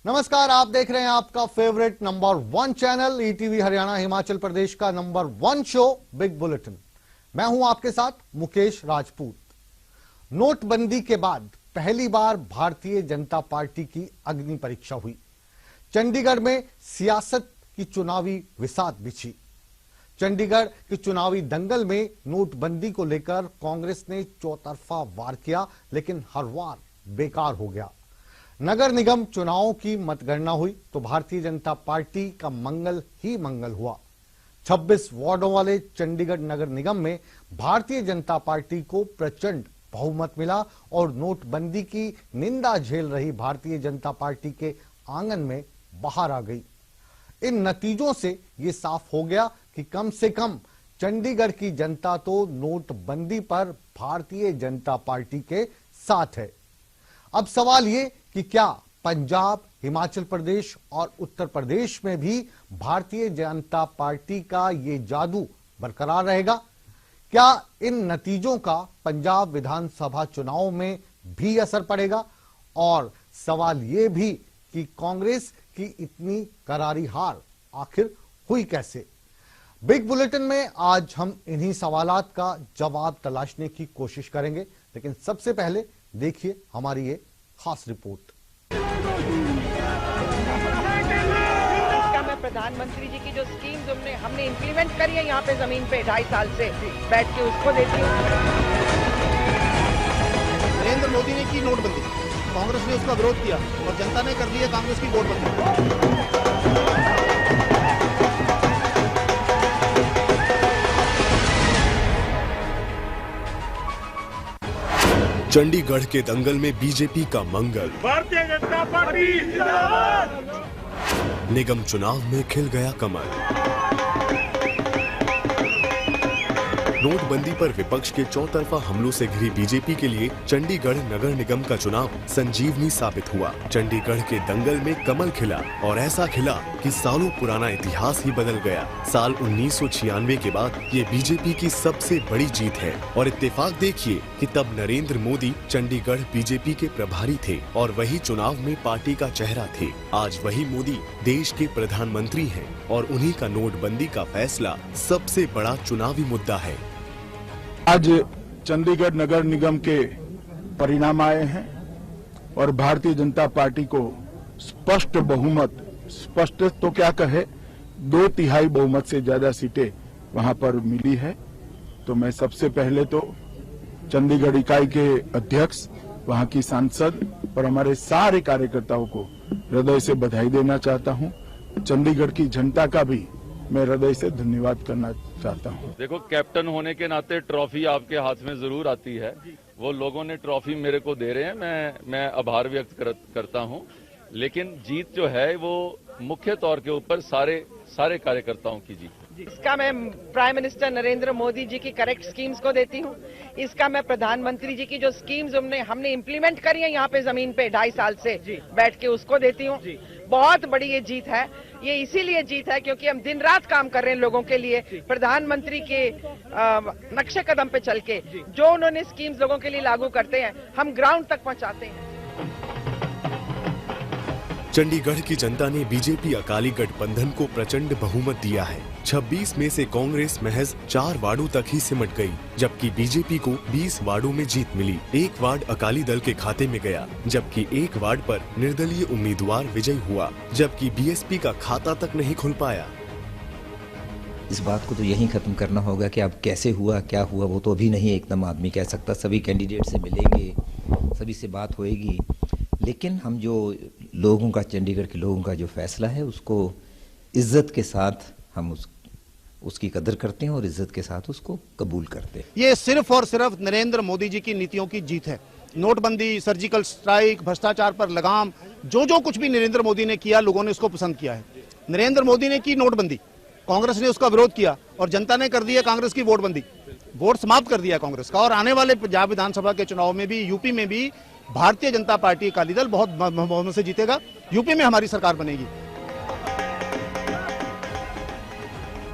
नमस्कार, आप देख रहे हैं आपका favourite number 1 channel ETV Haryana Himachal Pradesh का नंबर 1 शो बिग बुलेटिन। मैं हूं आपके साथ मुकेश राजपूत। नोटबंदी के बाद पहली बार भारतीय जनता पार्टी की अग्नि परीक्षा हुई। चंडीगढ़ में सियासत की चुनावी विसात बिछी। चंडीगढ़ के चुनावी दंगल में नोटबंदी को लेकर कांग्रेस ने चौतरफा वार किया, लेकिन हर वार बेकार हो गया। नगर निगम चुनावों की मतगणना हुई तो भारतीय जनता पार्टी का मंगल ही मंगल हुआ। 26 वार्डों वाले चंडीगढ़ नगर निगम में भारतीय जनता पार्टी को प्रचंड बहुमत मिला और नोटबंदी की निंदा झेल रही भारतीय जनता पार्टी के आंगन में बाहर आ गई। इन नतीजों से ये साफ हो गया कि कम से कम चंडीगढ़ की जनता तो नोटबंदी पर भारतीय जनता पार्टी के साथ है। अब सवाल ये कि क्या पंजाब, हिमाचल प्रदेश और उत्तर प्रदेश में भी भारतीय जनता पार्टी का ये जादू बरकरार रहेगा? क्या इन नतीजों का पंजाब विधानसभा चुनाव में भी असर पड़ेगा? और सवाल ये भी कि कांग्रेस की इतनी करारी हार आखिर हुई कैसे? बिग बुलेटिन में आज हम इन्हीं सवालात का जवाब तलाशने की कोशिश करेंगे, लेकिन सबसे पहले देखिए हमारी ये खास रिपोर्ट। मैं प्रधानमंत्री जी की जो स्कीम्स हमने इम्प्लीमेंट करी है यहाँ पे जमीन पे 2.5 साल से बैठ के उसको देती हूँ। नरेंद्र मोदी ने की नोटबंदी, कांग्रेस ने उसका विरोध किया और जनता ने कर दी है कांग्रेस की वोटबंदी। चंडीगढ़ के दंगल में बीजेपी का मंगल, भारतीय जनता पार्टी जिंदाबाद। निगम चुनाव में खिल गया कमल। नोटबंदी पर विपक्ष के चौतरफा हमलों से घिरी बीजेपी के लिए चंडीगढ़ नगर निगम का चुनाव संजीवनी साबित हुआ। चंडीगढ़ के दंगल में कमल खिला और ऐसा खिला कि सालों पुराना इतिहास ही बदल गया। साल 1996 के बाद ये बीजेपी की सबसे बड़ी जीत है और इत्तेफाक देखिए कि तब नरेंद्र मोदी चंडीगढ़ बीजेपी के प्रभारी थे और वही चुनाव में पार्टी का चेहरा थे। आज वही मोदी देश के प्रधानमंत्री हैं और उन्हीं का नोटबंदी का फैसला सबसे बड़ा चुनावी मुद्दा है। आज चंडीगढ़ नगर निगम के परिणाम आए हैं और भारतीय जनता पार्टी को स्पष्ट बहुमत, स्पष्ट तो क्या कहे, 2/3 बहुमत से ज्यादा सीटें वहां पर मिली है। तो मैं सबसे पहले तो चंडीगढ़ इकाई के अध्यक्ष, वहां की सांसद और हमारे सारे कार्यकर्ताओं को हृदय से बधाई देना चाहता हूं। चंडीगढ़ की जनता का भी मैं हृदय से धन्यवाद करना चाहता हूं। देखो, कैप्टन होने के नाते ट्रॉफी आपके हाथ में जरूर आती है। वो लोगों ने ट्रॉफी मेरे को दे रहे हैं, मैं आभार व्यक्त करता हूं। लेकिन जीत जो है वो मुख्य तौर के ऊपर सारे कार्यकर्ताओं की जीत। इसका मैं प्राइम मिनिस्टर नरेंद्र मोदी जी की करेक्ट स्कीम्स को देती हूँ। इसका मैं प्रधानमंत्री जी की जो स्कीम्स हमने इम्प्लीमेंट करी है यहाँ पे जमीन पे 2.5 साल से बैठ के उसको देती हूँ। बहुत बड़ी ये जीत है। ये इसीलिए जीत है क्योंकि हम दिन रात काम कर रहे हैं लोगों के लिए। प्रधानमंत्री के नक्शे कदम पे चल के जो उन्होंने स्कीम्स लोगों के लिए लागू करते हैं, हम ग्राउंड तक पहुंचाते हैं। चंडीगढ़ की जनता ने बीजेपी अकाली गठबंधन को प्रचंड बहुमत दिया है। 26 में से कांग्रेस महज 4 वार्डों तक ही सिमट गई, जबकि बीजेपी को 20 वार्डों में जीत मिली। 1 वार्ड अकाली दल के खाते में गया, जबकि 1 वार्ड पर निर्दलीय उम्मीदवार विजयी हुआ, जबकि बीएसपी का खाता तक नहीं खुल पाया। इस बात को तो यहीं खत्म करना होगा कि अब कैसे हुआ, क्या हुआ, वो तो अभी नहीं एकदम आदमी कह सकता। सभी कैंडिडेट से मिलेंगे, सभी से बात होएगी, लेकिन हम जो लोगों का, चंडीगढ़ के लोगों का जो फैसला है उसको इज्जत के साथ हम उसकी कदर करते हैं और इज्जत के साथ उसको कबूल करते हैं। ये सिर्फ और सिर्फ नरेंद्र मोदी जी की नीतियों की जीत है। नोटबंदी, सर्जिकल स्ट्राइक, भ्रष्टाचार पर लगाम, जो कुछ भी नरेंद्र मोदी ने किया, लोगों ने उसको पसंद किया है। नरेंद्र मोदी ने की नोटबंदी, कांग्रेस ने उसका विरोध किया और जनता ने कर दी है कांग्रेस की वोटबंदी। वोट समाप्त कर दिया कांग्रेस का और आने वाले पंजाब विधानसभा के चुनाव में भी, यूपी में भी भारतीय जनता पार्टी अकाली दल बहुत बहुमत से जीतेगा। यूपी में हमारी सरकार बनेगी।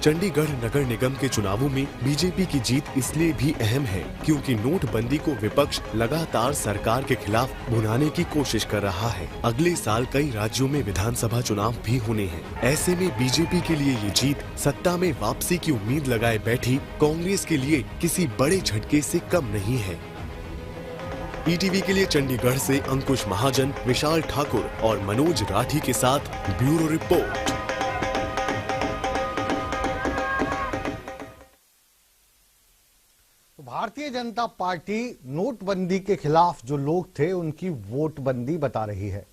चंडीगढ़ नगर निगम के चुनावों में बीजेपी की जीत इसलिए भी अहम है क्योंकि नोटबंदी को विपक्ष लगातार सरकार के खिलाफ भुनाने की कोशिश कर रहा है। अगले साल कई राज्यों में विधानसभा चुनाव भी होने हैं। ऐसे में बीजेपी के लिए ये जीत सत्ता में वापसी की उम्मीद लगाए बैठी कांग्रेस के लिए किसी बड़े झटके से कम नहीं है। ईटीवी के लिए चंडीगढ़ से अंकुश महाजन, विशाल ठाकुर और मनोज राठी के साथ bureau report. Bharatiya Janata party नोटबंदी के खिलाफ जो लोग थे उनकी वोटबंदी बता रही है।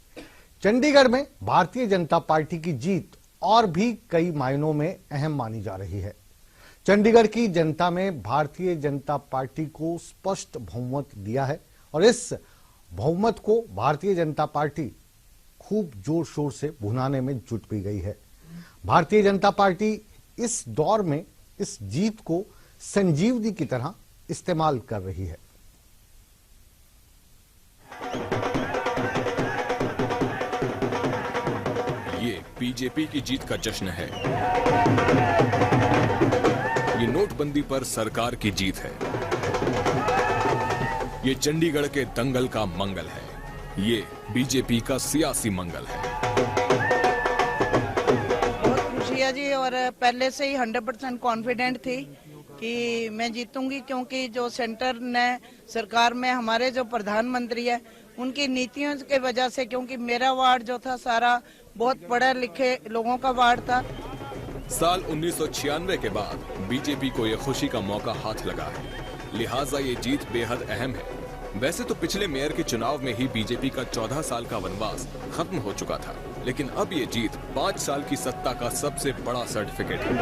चंडीगढ़ में भारतीय जनता पार्टी की जीत और भी कई मायनों में अहम मानी जा रही है। चंडीगढ़ की जनता में भारतीय जनता पार्टी को स्पष्ट बहुमत दिया है और इस बहुमत को भारतीय जनता पार्टी खूब जोर शोर से भुनाने में जुट भी गई है। भारतीय जनता पार्टी इस दौर में इस जीत को संजीवनी की तरह इस्तेमाल कर रही है। ये बीजेपी की जीत का जश्न है। ये नोटबंदी पर सरकार की जीत है। ये चंडीगढ़ के दंगल का मंगल है। ये बीजेपी का सियासी मंगल है। बहुत खुशी है जी, और पहले से ही 100% कॉन्फिडेंट थी कि मैं जीतूंगी, क्योंकि जो सेंटर ने सरकार में हमारे जो प्रधानमंत्री है उनकी नीतियों के वजह से, क्योंकि मेरा वार्ड जो था सारा बहुत पढ़े लिखे लोगों का वार्ड था। साल 1996 के बाद बीजेपी को यह खुशी का मौका हाथ लगा है, लिहाजा ये जीत बेहद अहम है। वैसे तो पिछले मेयर के चुनाव में ही बीजेपी का 14 साल का वनवास खत्म हो चुका था, लेकिन अब ये जीत 5 साल की सत्ता का सबसे बड़ा सर्टिफिकेट है।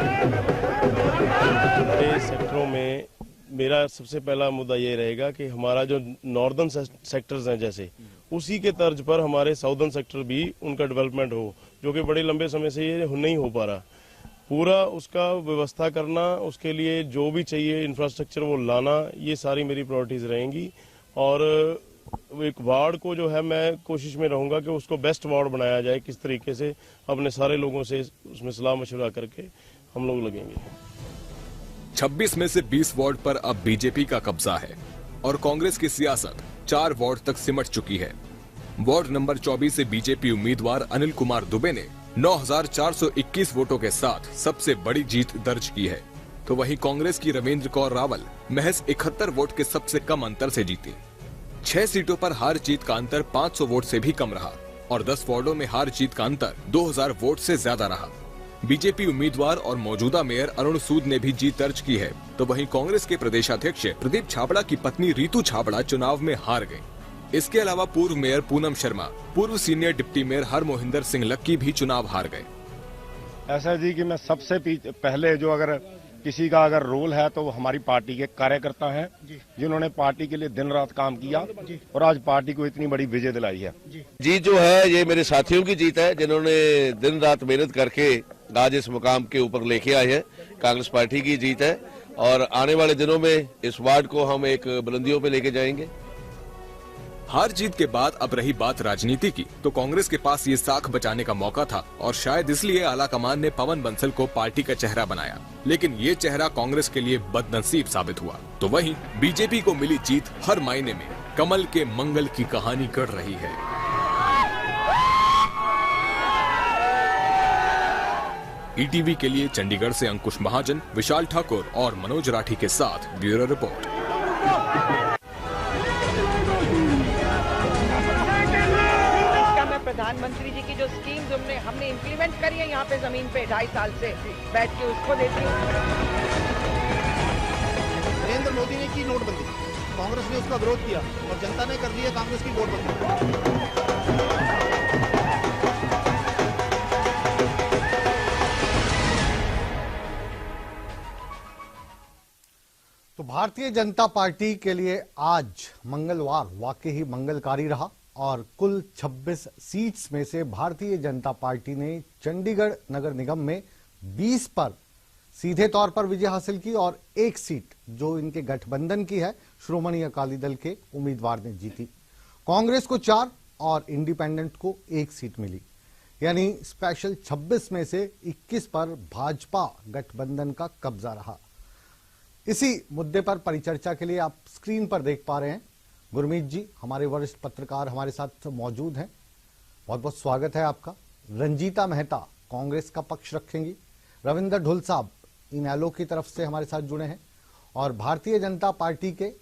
सेक्टरों में मेरा सबसे पहला मुद्दा ये रहेगा कि हमारा जो नॉर्दर्न सेक्टर्स हैं, जैसे उसी के तर्ज पर हमारे साउदर्न सेक्टर भी उनका डेवलपमेंट हो, जो कि बड़े लंबे समय से ये नहीं हो पा रहा। पूरा उसका व्यवस्था करना, उसके लिए जो भी चाहिए इंफ्रास्ट्रक्चर वो लाना, ये सारी मेरी प्रायोरिटीज रहेंगी। और एक वार्ड को जो है मैं कोशिश में रहूंगा कि उसको बेस्ट वार्ड बनाया जाए। किस तरीके से अपने सारे लोगों से उसमें सलाह मशवरा करके हम लोग लगेंगे। 26 में से 20 वार्ड पर अब बीजेपी का कब्जा है और कांग्रेस की सियासत 4 वार्ड तक सिमट चुकी है। वार्ड नंबर 24 से बीजेपी उम्मीदवार अनिल कुमार दुबे ने 9,421 वोटों के साथ सबसे बड़ी जीत दर्ज की है, तो वहीं कांग्रेस की रविंद्र कौर रावल महज 71 वोट के सबसे कम अंतर से जीती। 6 सीटों पर हार जीत का अंतर 500 वोट से भी कम रहा और 10 वार्डों में हार जीत का अंतर 2000 वोट से ज्यादा रहा। बीजेपी उम्मीदवार और मौजूदा मेयर अरुण सूद ने भी जीत दर्ज की है, तो वहीं कांग्रेस के प्रदेशाध्यक्ष प्रदीप छाबड़ा की पत्नी रीतू छाबड़ा चुनाव में हार गयी। इसके अलावा पूर्व मेयर पूनम शर्मा, पूर्व senior deputy mayor Harmohinder Singh Lucky भी चुनाव हार गए। ऐसा जी कि मैं सबसे पहले जो अगर किसी का अगर रोल है तो वो हमारी पार्टी के कार्यकर्ता हैं, जिन्होंने पार्टी के लिए दिन रात काम किया और आज पार्टी को इतनी बड़ी विजय दिलाई है। जीत जो है ये मेरे साथियों की जीत है, जिन्होंने दिन रात मेहनत करके आज इस मुकाम के ऊपर लेके आए हैं। कांग्रेस पार्टी की जीत है और आने वाले दिनों में इस वार्ड को हम एक बुलंदियों पे लेके जाएंगे। हार जीत के बाद अब रही बात राजनीति की, तो कांग्रेस के पास ये साख बचाने का मौका था और शायद इसलिए आलाकमान ने पवन बंसल को पार्टी का चेहरा बनाया, लेकिन ये चेहरा कांग्रेस के लिए बदनसीब साबित हुआ। तो वहीं बीजेपी को मिली जीत हर मायने में कमल के मंगल की कहानी कर रही है। ईटीवी के लिए चंडीगढ़ से अंकुश महाजन, विशाल ठाकुर और मनोज राठी के साथ ब्यूरो रिपोर्ट। प्रधानमंत्री जी की जो स्कीम्स हमने इम्प्लीमेंट करी है यहाँ पे जमीन पे 2.5 साल से बैठ के, उसको देती हूँ। नरेंद्र मोदी ने की नोटबंदी, कांग्रेस ने उसका विरोध किया और जनता ने कर दी है कांग्रेस की नोटबंदी। तो भारतीय जनता पार्टी के लिए आज मंगलवार वाकई ही मंगलकारी रहा और कुल 26 सीट्स में से भारतीय जनता पार्टी ने चंडीगढ़ नगर निगम में 20 पर सीधे तौर पर विजय हासिल की और 1 सीट जो इनके गठबंधन की है श्रोमणी अकाली दल के उम्मीदवार ने जीती। कांग्रेस को 4 और इंडिपेंडेंट को 1 सीट मिली। यानी स्पेशल 26 में से 21 पर भाजपा गठबंधन का कब्जा रहा। इसी मुद्दे पर परिचर्चा के लिए आप स्क्रीन पर देख पा रहे हैं गुरमीत जी, हमारे वरिष्ठ पत्रकार हमारे साथ मौजूद हैं। बहुत बहुत स्वागत है आपका। रंजीता मेहता कांग्रेस का पक्ष रखेंगी, रविंदर ढुल साहब इनेलो की तरफ से हमारे साथ जुड़े हैं और भारतीय जनता पार्टी के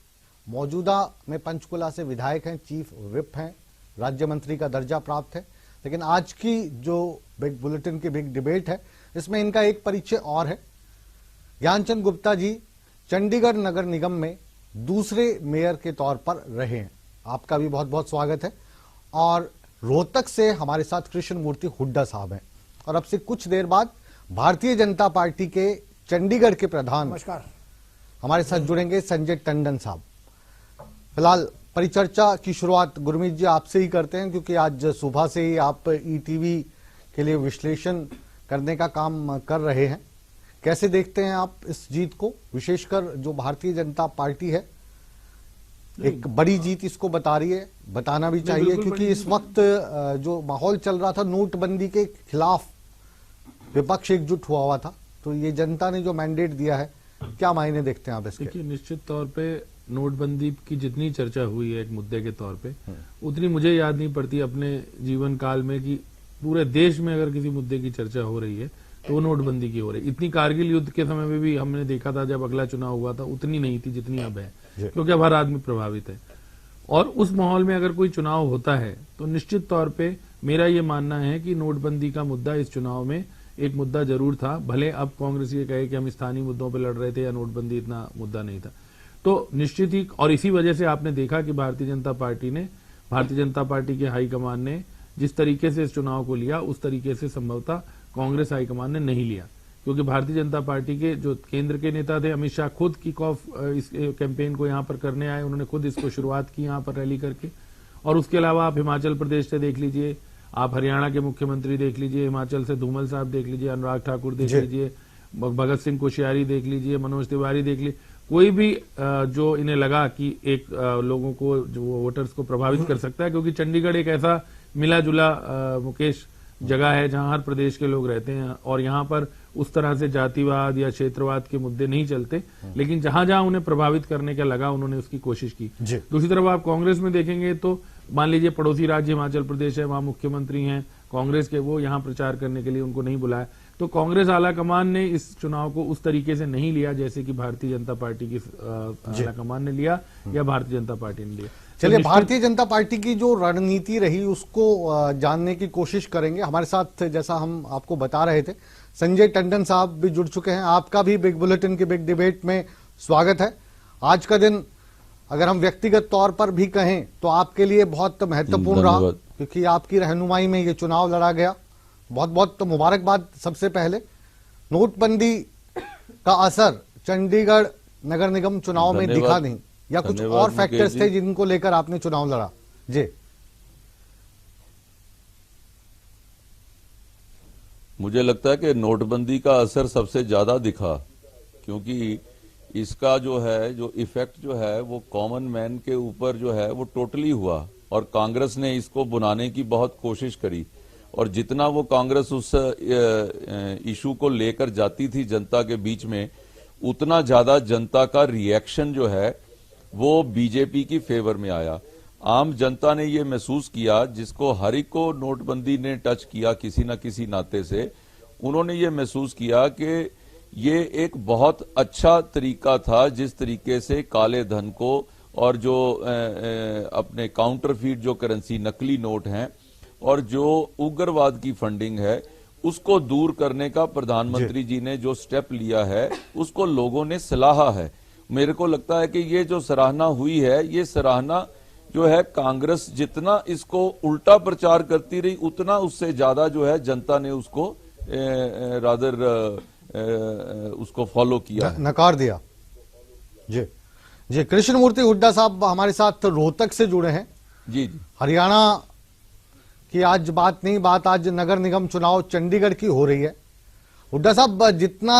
मौजूदा में पंचकुला से विधायक हैं, चीफ विप हैं, राज्य मंत्री का दर्जा प्राप्त है। लेकिन आज की जो बिग बुलेटिन की बिग डिबेट है, इसमें इनका एक परिचय और है। ज्ञानचंद गुप्ता जी चंडीगढ़ नगर निगम में दूसरे मेयर के तौर पर रहे हैं, आपका भी बहुत बहुत स्वागत है। और रोहतक से हमारे साथ कृष्ण मूर्ति हुड्डा साहब हैं और अब से कुछ देर बाद भारतीय जनता पार्टी के चंडीगढ़ के प्रधान नमस्कार हमारे साथ जुड़ेंगे संजय टंडन साहब। फिलहाल परिचर्चा की शुरुआत गुरमीत जी आपसे ही करते हैं, क्योंकि आज सुबह से ही आप ईटीवी के लिए विश्लेषण करने का काम कर रहे हैं। कैसे देखते हैं आप इस जीत को, विशेषकर जो भारतीय जनता पार्टी है एक बड़ी जीत इसको बता रही है, बताना भी चाहिए, क्योंकि इस वक्त जो माहौल चल रहा था नोटबंदी के खिलाफ विपक्ष एकजुट हुआ था, तो ये जनता ने जो मैंडेट दिया है, क्या मायने देखते हैं आप इसके? देखिए, निश्चित तौर पे नोटबंदी की जितनी चर्चा हुई है एक मुद्दे के तौर पे, उतनी मुझे याद नहीं पड़ती अपने जीवन काल में कि पूरे देश में अगर किसी मुद्दे की चर्चा हो रही है तो वो नोटबंदी की हो रही है। इतनी कारगिल युद्ध के समय में भी हमने देखा था जब अगला चुनाव हुआ था, उतनी नहीं थी जितनी अब है, क्योंकि अब हर आदमी प्रभावित है। और उस माहौल में अगर कोई चुनाव होता है तो निश्चित तौर पे मेरा ये मानना है कि नोटबंदी का मुद्दा इस चुनाव में एक मुद्दा जरूर था। भले अब कांग्रेस ये कहे कि हम स्थानीय मुद्दों पर लड़ रहे थे या नोटबंदी इतना मुद्दा नहीं था, तो निश्चित ही, और इसी वजह से आपने देखा कि भारतीय जनता पार्टी के हाईकमान ने जिस तरीके से इस चुनाव को लिया, उस तरीके से संभवतः कांग्रेस हाईकमान ने नहीं लिया, क्योंकि भारतीय जनता पार्टी के जो केंद्र के नेता थे, अमित शाह खुद किक ऑफ इस कैंपेन को यहां पर करने आए, उन्होंने खुद इसको शुरुआत की यहां पर रैली करके। और उसके अलावा आप हिमाचल प्रदेश से देख लीजिए, आप हरियाणा के मुख्यमंत्री देख लीजिए, हिमाचल से धूमल साहब देख लीजिए, अनुराग ठाकुर देख लीजिए, भगत सिंह कोश्यारी देख लीजिए, मनोज तिवारी देख लीजिए, कोई भी जो इन्हें लगा कि एक लोगों को, जो वोटर्स को प्रभावित कर सकता है, क्योंकि चंडीगढ़ एक ऐसा मिला जुला मुकेश जगह है जहां हर प्रदेश के लोग रहते हैं और यहां पर उस तरह से जातिवाद या क्षेत्रवाद के मुद्दे नहीं चलते, लेकिन जहां जहां उन्हें प्रभावित करने का लगा उन्होंने उसकी कोशिश की। दूसरी तरफ आप कांग्रेस में देखेंगे तो मान लीजिए पड़ोसी राज्य हिमाचल प्रदेश है, वहां मुख्यमंत्री हैं कांग्रेस के, वो यहां प्रचार करने के लिए उनको नहीं बुलाया, तो कांग्रेस आलाकमान ने इस चुनाव को उस तरीके से नहीं लिया जैसे कि भारतीय जनता पार्टी की आलाकमान ने लिया या भारतीय जनता पार्टी ने लिया। चलिए, भारतीय जनता पार्टी की जो रणनीति रही उसको जानने की कोशिश करेंगे। हमारे साथ, जैसा हम आपको बता रहे थे, संजय टंडन साहब भी जुड़ चुके हैं। आपका भी बिग बुलेटिन की बिग डिबेट में स्वागत है। आज का दिन अगर हम व्यक्तिगत तौर पर भी कहें तो आपके लिए बहुत महत्वपूर्ण रहा, क्योंकि आपकी रहनुमाई में ये चुनाव लड़ा गया। बहुत बहुत मुबारकबाद। सबसे पहले, नोटबंदी का असर चंडीगढ़ नगर निगम चुनाव में दिखा नहीं, या कुछ और फैक्टर्स थे जिनको लेकर आपने चुनाव लड़ा? जी, मुझे लगता है कि नोटबंदी का असर सबसे ज्यादा दिखा, क्योंकि इसका जो है, जो इफेक्ट जो है वो कॉमन मैन के ऊपर जो है वो टोटली हुआ, और कांग्रेस ने इसको बुनाने की बहुत कोशिश करी, और जितना वो कांग्रेस उस इशू को लेकर जाती थी जनता के बीच में, उतना ज्यादा जनता का रिएक्शन जो है वो बीजेपी की फेवर में आया। आम जनता ने ये महसूस किया, जिसको हर एक को नोटबंदी ने टच किया किसी न किसी नाते से, उन्होंने ये महसूस किया कि ये एक बहुत अच्छा तरीका था जिस तरीके से काले धन को और जो अपने काउंटरफीट जो करेंसी, नकली नोट हैं, और जो उग्रवाद की फंडिंग है, उसको दूर करने का प्रधानमंत्री जी ने जो स्टेप लिया है उसको लोगों ने सराहा है। मेरे को लगता है कि ये जो सराहना हुई है, ये सराहना जो है कांग्रेस जितना इसको उल्टा प्रचार करती रही, उतना उससे ज्यादा जो है जनता ने उसको उसको फॉलो किया, नकार दिया। जी जी, कृष्ण मूर्ति हुड्डा साहब हमारे साथ रोहतक से जुड़े हैं। जी जी, हरियाणा की आज बात नहीं, बात आज नगर निगम चुनाव चंडीगढ़ की हो रही है। हुड्डा साहब, जितना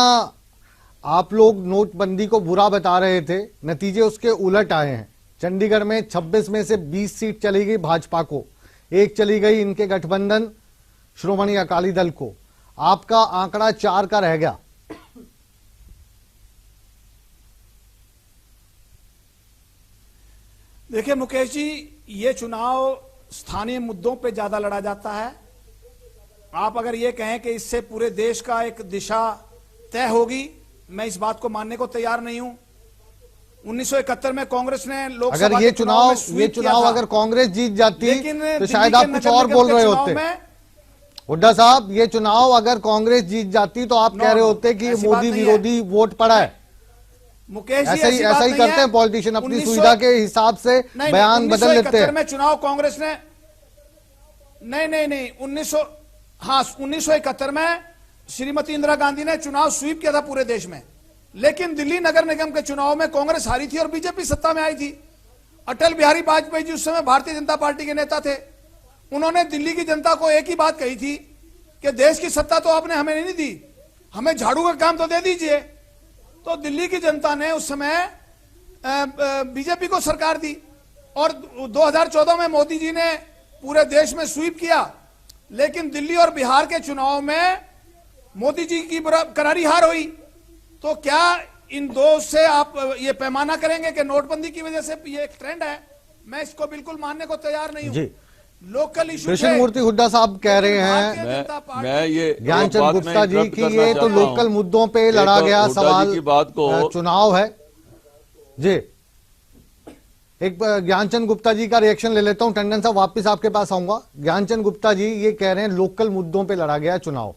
आप लोग नोटबंदी को बुरा बता रहे थे, नतीजे उसके उलट आए हैं। चंडीगढ़ में 26 में से 20 सीट चली गई भाजपा को, एक चली गई इनके गठबंधन श्रोमणी अकाली दल को। आपका आंकड़ा 4 का रह गया। देखिए मुकेश जी, ये चुनाव स्थानीय मुद्दों पे ज्यादा लड़ा जाता है। आप अगर ये कहें कि इससे पूरे देश का एक दिशा तय होगी, मैं इस बात को मानने को तैयार नहीं हूं। 1971 में कांग्रेस ने लोकसभा अगर ये चुनाव अगर कांग्रेस जीत जाती तो शायद आप कुछ और बोल रहे होते। हुड्डा साहब, ये चुनाव अगर कांग्रेस जीत जाती तो आप कह रहे होते कि मोदी विरोधी वोट पड़ा है। मुकेश जी, ऐसा ही करते हैं पॉलिटिशियन, अपनी सुविधा के हिसाब से बयान बदल लेते हैं। में चुनाव कांग्रेस ने नहीं 1971 में श्रीमती इंदिरा गांधी ने चुनाव स्वीप किया था पूरे देश में, लेकिन दिल्ली नगर निगम के चुनाव में कांग्रेस हारी थी और बीजेपी सत्ता में आई थी। अटल बिहारी वाजपेयी जी उस समय भारतीय जनता पार्टी के नेता थे। उन्होंने दिल्ली की जनता को एक ही बात कही थी कि देश की सत्ता तो आपने हमें नहीं दी, हमें झाड़ू का काम तो दे दीजिए। तो दिल्ली की जनता ने उस समय बीजेपी को सरकार दी और 2014 में मोदी जी ने पूरे देश में स्वीप किया, लेकिन दिल्ली और बिहार के चुनाव में मोदी जी की करारी हार हुई। तो क्या इन दो से आप ये पैमाना करेंगे कि नोटबंदी की वजह से ये एक ट्रेंड है? मैं इसको बिल्कुल मानने को तैयार नहीं हूं। लोकल इशू कृष्ण मूर्ति हुड्डा साहब कह रहे हैं, मैं ये ज्ञानचंद गुप्ता जी की ये तो लोकल मुद्दों पे लड़ा गया सवाल की बात को चुनाव है जी। एक ज्ञानचंद गुप्ता जी का रिएक्शन ले लेता हूं। टंडन साहब वापस आपके पास आऊंगा। ज्ञानचंद गुप्ता जी ये कह रहे हैं लोकल मुद्दों पे लड़ा गया चुनाव,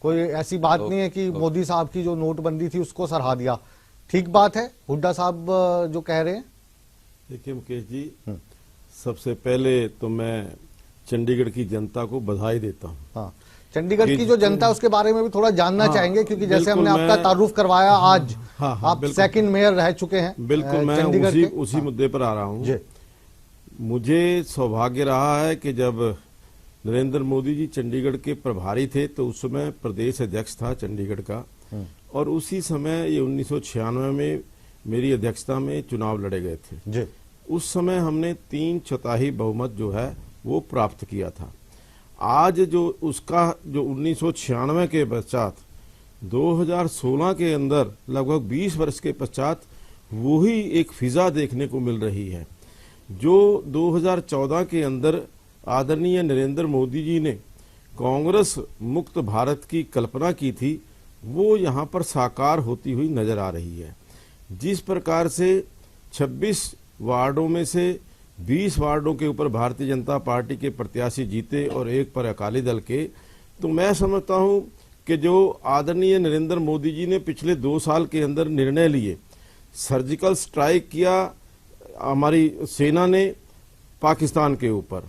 कोई ऐसी बात नहीं है कि मोदी साहब की जो नोटबंदी थी उसको सराहा दिया। ठीक बात है हुड्डा साहब जो कह रहे हैं? देखिए मुकेश जी, सबसे पहले तो मैं चंडीगढ़ की जनता को बधाई देता हूँ। हाँ, चंडीगढ़ की जो जनता है उसके बारे में भी थोड़ा जानना चाहेंगे, क्योंकि जैसे हमने आपका तारुफ करवाया आज, आप सेकंड मेयर रह चुके हैं। बिल्कुल, मैं उसी मुद्दे पर आ रहा हूँ। मुझे सौभाग्य रहा है कि जब नरेंद्र मोदी जी चंडीगढ़ के प्रभारी थे तो उस समय प्रदेश अध्यक्ष था चंडीगढ़ का, और उसी समय ये 1996 में मेरी अध्यक्षता में चुनाव लड़े गए थे। उस समय हमने 3/4 बहुमत जो है वो प्राप्त किया था। आज जो उसका जो 1996 के पश्चात 2016 के अंदर लगभग 20 वर्ष के पश्चात वही एक फिजा देखने को मिल रही है। जो 2014 के अंदर आदरणीय नरेंद्र मोदी जी ने कांग्रेस मुक्त भारत की कल्पना की थी, वो यहाँ पर साकार होती हुई नजर आ रही है। जिस प्रकार से 26 वार्डों में से 20 वार्डों के ऊपर भारतीय जनता पार्टी के प्रत्याशी जीते और एक पर अकाली दल के, तो मैं समझता हूं कि जो आदरणीय नरेंद्र मोदी जी ने पिछले 2 साल के अंदर निर्णय लिए, सर्जिकल स्ट्राइक किया हमारी सेना ने पाकिस्तान के ऊपर,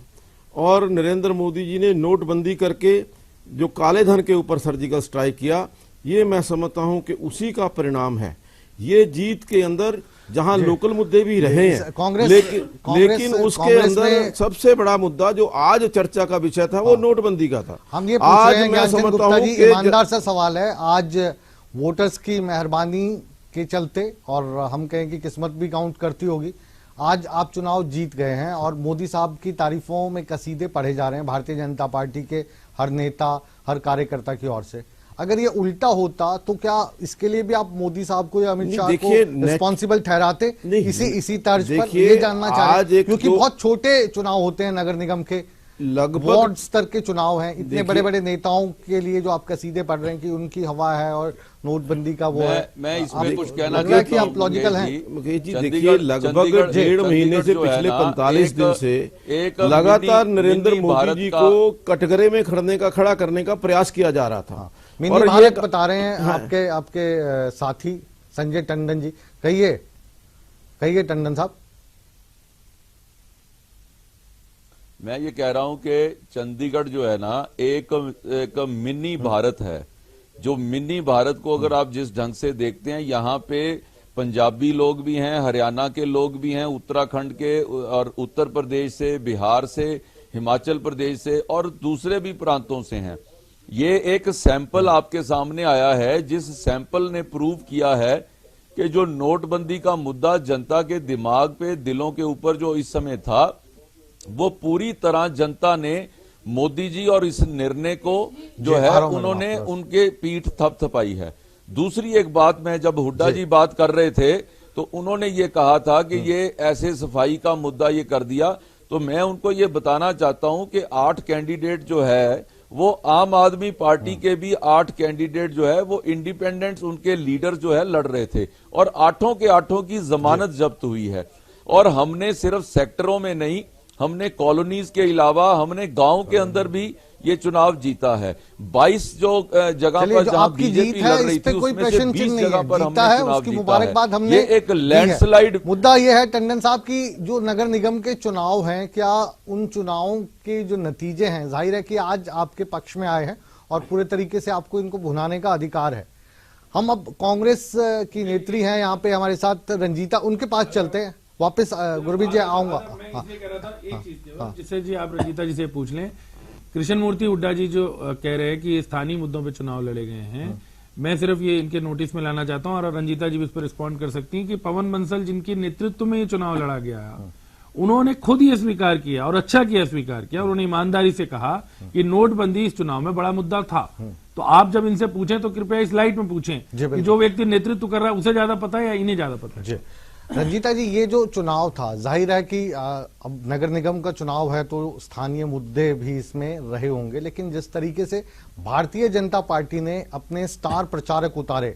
और नरेंद्र मोदी जी ने नोटबंदी करके जो काले धन के ऊपर सर्जिकल स्ट्राइक किया, ये मैं समझता हूं कि उसी का परिणाम है। ये जीत के अंदर जहां लोकल मुद्दे भी रहे हैं, लेकिन उसके अंदर सबसे बड़ा मुद्दा जो आज चर्चा का विषय था वो नोटबंदी का था। हम ये पूछ रहे हैं, मैं समझता हूं कि ईमानदार सा सवाल है, आज वोटर्स की मेहरबानी के चलते, और हम कहें कि किस्मत भी काउंट करती होगी, आज आप चुनाव जीत गए हैं और मोदी साहब की तारीफों में कसीदे पढ़े जा रहे हैं भारतीय जनता पार्टी के हर नेता, हर कार्यकर्ता की ओर से। अगर ये उल्टा होता तो क्या इसके लिए भी आप मोदी साहब को या अमित शाह को रिस्पॉन्सिबल ठहराते? इसी तर्ज पर ये जानना चाह रहे हैं, क्योंकि बहुत छोटे चुनाव होते हैं नगर निगम के, लगभग वार्ड स्तर के चुनाव हैं, इतने बड़े बड़े नेताओं के लिए जो आप कसीदे पढ़ रहे हैं कि उनकी हवा है और नोटबंदी का वो है। मैं इसमें कुछ कहना चाहता हूं कि आप लॉजिकल हैं। मुकेश जी देखिए, लगभग 1.5 महीने से पिछले 45 दिन से लगातार नरेंद्र मोदी जी को कटघरे में खड़ा करने का प्रयास किया जा रहा था। मिनी भारत बता रहे हैं आपके साथी संजय टंडन जी, कहिए टंडन साहब। मैं ये कह रहा हूं कि चंडीगढ़ जो है ना एक मिनी भारत है। जो मिनी भारत को अगर आप जिस ढंग से देखते हैं, यहाँ पे पंजाबी लोग भी हैं, हरियाणा के लोग भी हैं, उत्तराखंड के और उत्तर प्रदेश से, बिहार से, हिमाचल प्रदेश से और दूसरे भी प्रांतों से हैं। ये एक सैंपल आपके सामने आया है, जिस सैंपल ने प्रूव किया है कि जो नोटबंदी का मुद्दा जनता के दिमाग पे, दिलों के ऊपर जो इस समय था, वो पूरी तरह जनता ने मोदी जी और इस निर्णय को जो है उन्होंने उनके पीठ थपथपाई है। दूसरी एक बात, मैं जब हुड्डा जी बात कर रहे थे तो उन्होंने ये कहा था कि ये ऐसे सफाई का मुद्दा ये कर दिया, तो मैं उनको ये बताना चाहता हूं कि 8 कैंडिडेट जो है वो आम आदमी पार्टी के भी 8 कैंडिडेट जो है वो इंडिपेंडेंट्स उनके लीडर जो है लड़ रहे थे और 8 के 8 की जमानत जब्त हुई है। और हमने सिर्फ सेक्टरों में नहीं, हमने कॉलोनीज के अलावा हमने गांव के अंदर भी ये चुनाव जीता है। 22 जो जगह पर जहां बीजेपी लड़ रही थी उसमें से 20 जगह पर हमने चुनाव जीता है। ये एक लैंडस्लाइड मुद्दा ये है टंडन साहब की जो नगर निगम के चुनाव हैं, क्या उन चुनावों के जो नतीजे हैं, जाहिर है कि आज आपके पक्ष में आए हैं और पूरे तरीके से आपको इनको भुनाने का अधिकार है। हम अब कांग्रेस की नेत्री हैं यहाँ पे हमारे साथ रंजीता, उनके पास चलते हैं वापस। गुरबीर जी आऊंगा। जिससे जी आप रंजीता जी से पूछ लें, कृष्ण मूर्ति हुड्डा जी जो कह रहे हैं कि स्थानीय मुद्दों पे चुनाव लड़े गए हैं, मैं सिर्फ ये इनके नोटिस में लाना चाहता हूं और रंजीता जी भी इस पर रिस्पॉन्ड कर सकती हैं कि पवन बंसल जिनके नेतृत्व में ये चुनाव लड़ा गया, उन्होंने खुद ये स्वीकार किया और अच्छा किया स्वीकार किया, और उन्होंने ईमानदारी से कहा कि नोटबंदी इस चुनाव में बड़ा मुद्दा था। तो आप जब इनसे पूछें तो कृपया इस लाइट में पूछें कि जो व्यक्ति नेतृत्व कर रहा है उसे ज्यादा पता है या इन्हें ज्यादा पता है। रंजीता जी, ये जो चुनाव था, जाहिर है कि अब नगर निगम का चुनाव है तो स्थानीय मुद्दे भी इसमें रहे होंगे, लेकिन जिस तरीके से भारतीय जनता पार्टी ने अपने स्टार प्रचारक उतारे,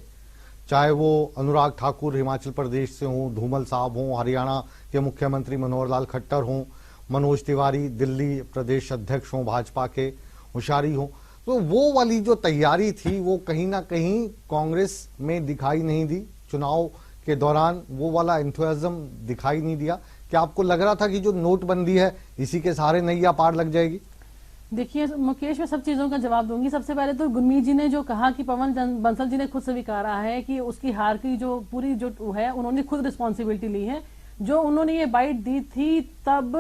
चाहे वो अनुराग ठाकुर हिमाचल प्रदेश से हों, धूमल साहब हों, हरियाणा के मुख्यमंत्री मनोहर लाल खट्टर हों, मनोज तिवारी दिल्ली प्रदेश अध्यक्ष हों भाजपा के, होशियारी हों, तो वो वाली जो तैयारी थी वो कहीं ना कहीं कांग्रेस में दिखाई नहीं दी। चुनाव के दौरान वो वाला एंथुसियाज्म दिखाई नहीं दिया। क्या आपको लग रहा था कि जो नोटबंदी है इसी के सहारे नैया पार लग जाएगी? देखिए मुकेश, मैं सब चीजों का जवाब दूंगी। सबसे पहले तो गुरमीत जी ने जो कहा कि पवन बंसल जी ने खुद स्वीकारा है कि उसकी हार की जो पूरी जो है उन्होंने खुद रिस्पॉन्सिबिलिटी ली है। जो उन्होंने ये बाइट दी थी तब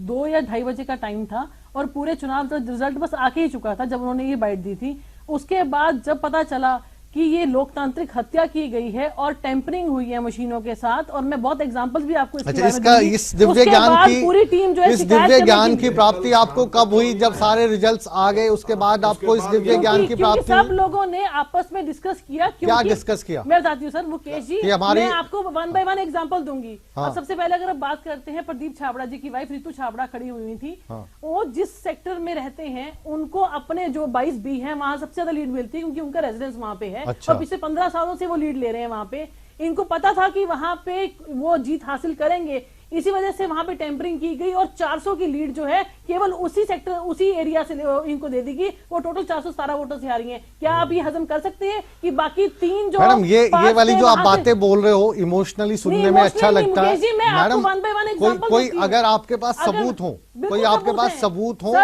2 या 2:30 बजे का टाइम था और पूरे चुनाव का रिजल्ट बस आके ही चुका था जब उन्होंने ये बाइट दी थी। उसके बाद जब पता चला कि ये लोकतांत्रिक हत्या की गई है और टेम्परिंग हुई है मशीनों के साथ, और मैं बहुत एग्जांपल्स भी आपको अच्छा, इस दिव्य ज्ञान की पूरी टीम जो है इस दिव्य ज्ञान की प्राप्ति आपको कब हुई? जब सारे रिजल्ट्स आ गए उसके बाद आपको इस दिव्य ज्ञान की प्राप्ति? सब लोगों ने आपस में डिस्कस किया। क्या डिस्कस किया? मैं बताती हूँ सर मुकेश जी, मैं आपको 1 बाय 1 एग्जाम्पल दूंगी। सबसे पहले अगर आप बात करते हैं प्रदीप छाबड़ा जी की वाइफ रितु छाबड़ा खड़ी हुई थी, वो जिस सेक्टर में रहते हैं उनको अपने जो 22B है वहां सबसे ज्यादा लीड मिलती है क्योंकि उनका रेजिडेंस वहां पे है। अच्छा। और पिछले 15 सालों से वो लीड ले रहे हैं वहां पे। इनको पता था कि वहां पे वो जीत हासिल करेंगे, इसी वजह से वहां पे टेम्परिंग की गई और 400 की लीड जो है केवल उसी सेक्टर उसी एरिया से इनको दे दी गई। वो टोटल 417 वोटों से हारी हैं। क्या आप ये हजम कर सकते हैं कि बाकी 3 जो मैडम ये वाली जो आप बातें बोल रहे हो इमोशनली सुनने में अच्छा लगता है मैडम। कोई अगर आपके पास सबूत हो, कोई आपके पास सबूत हो,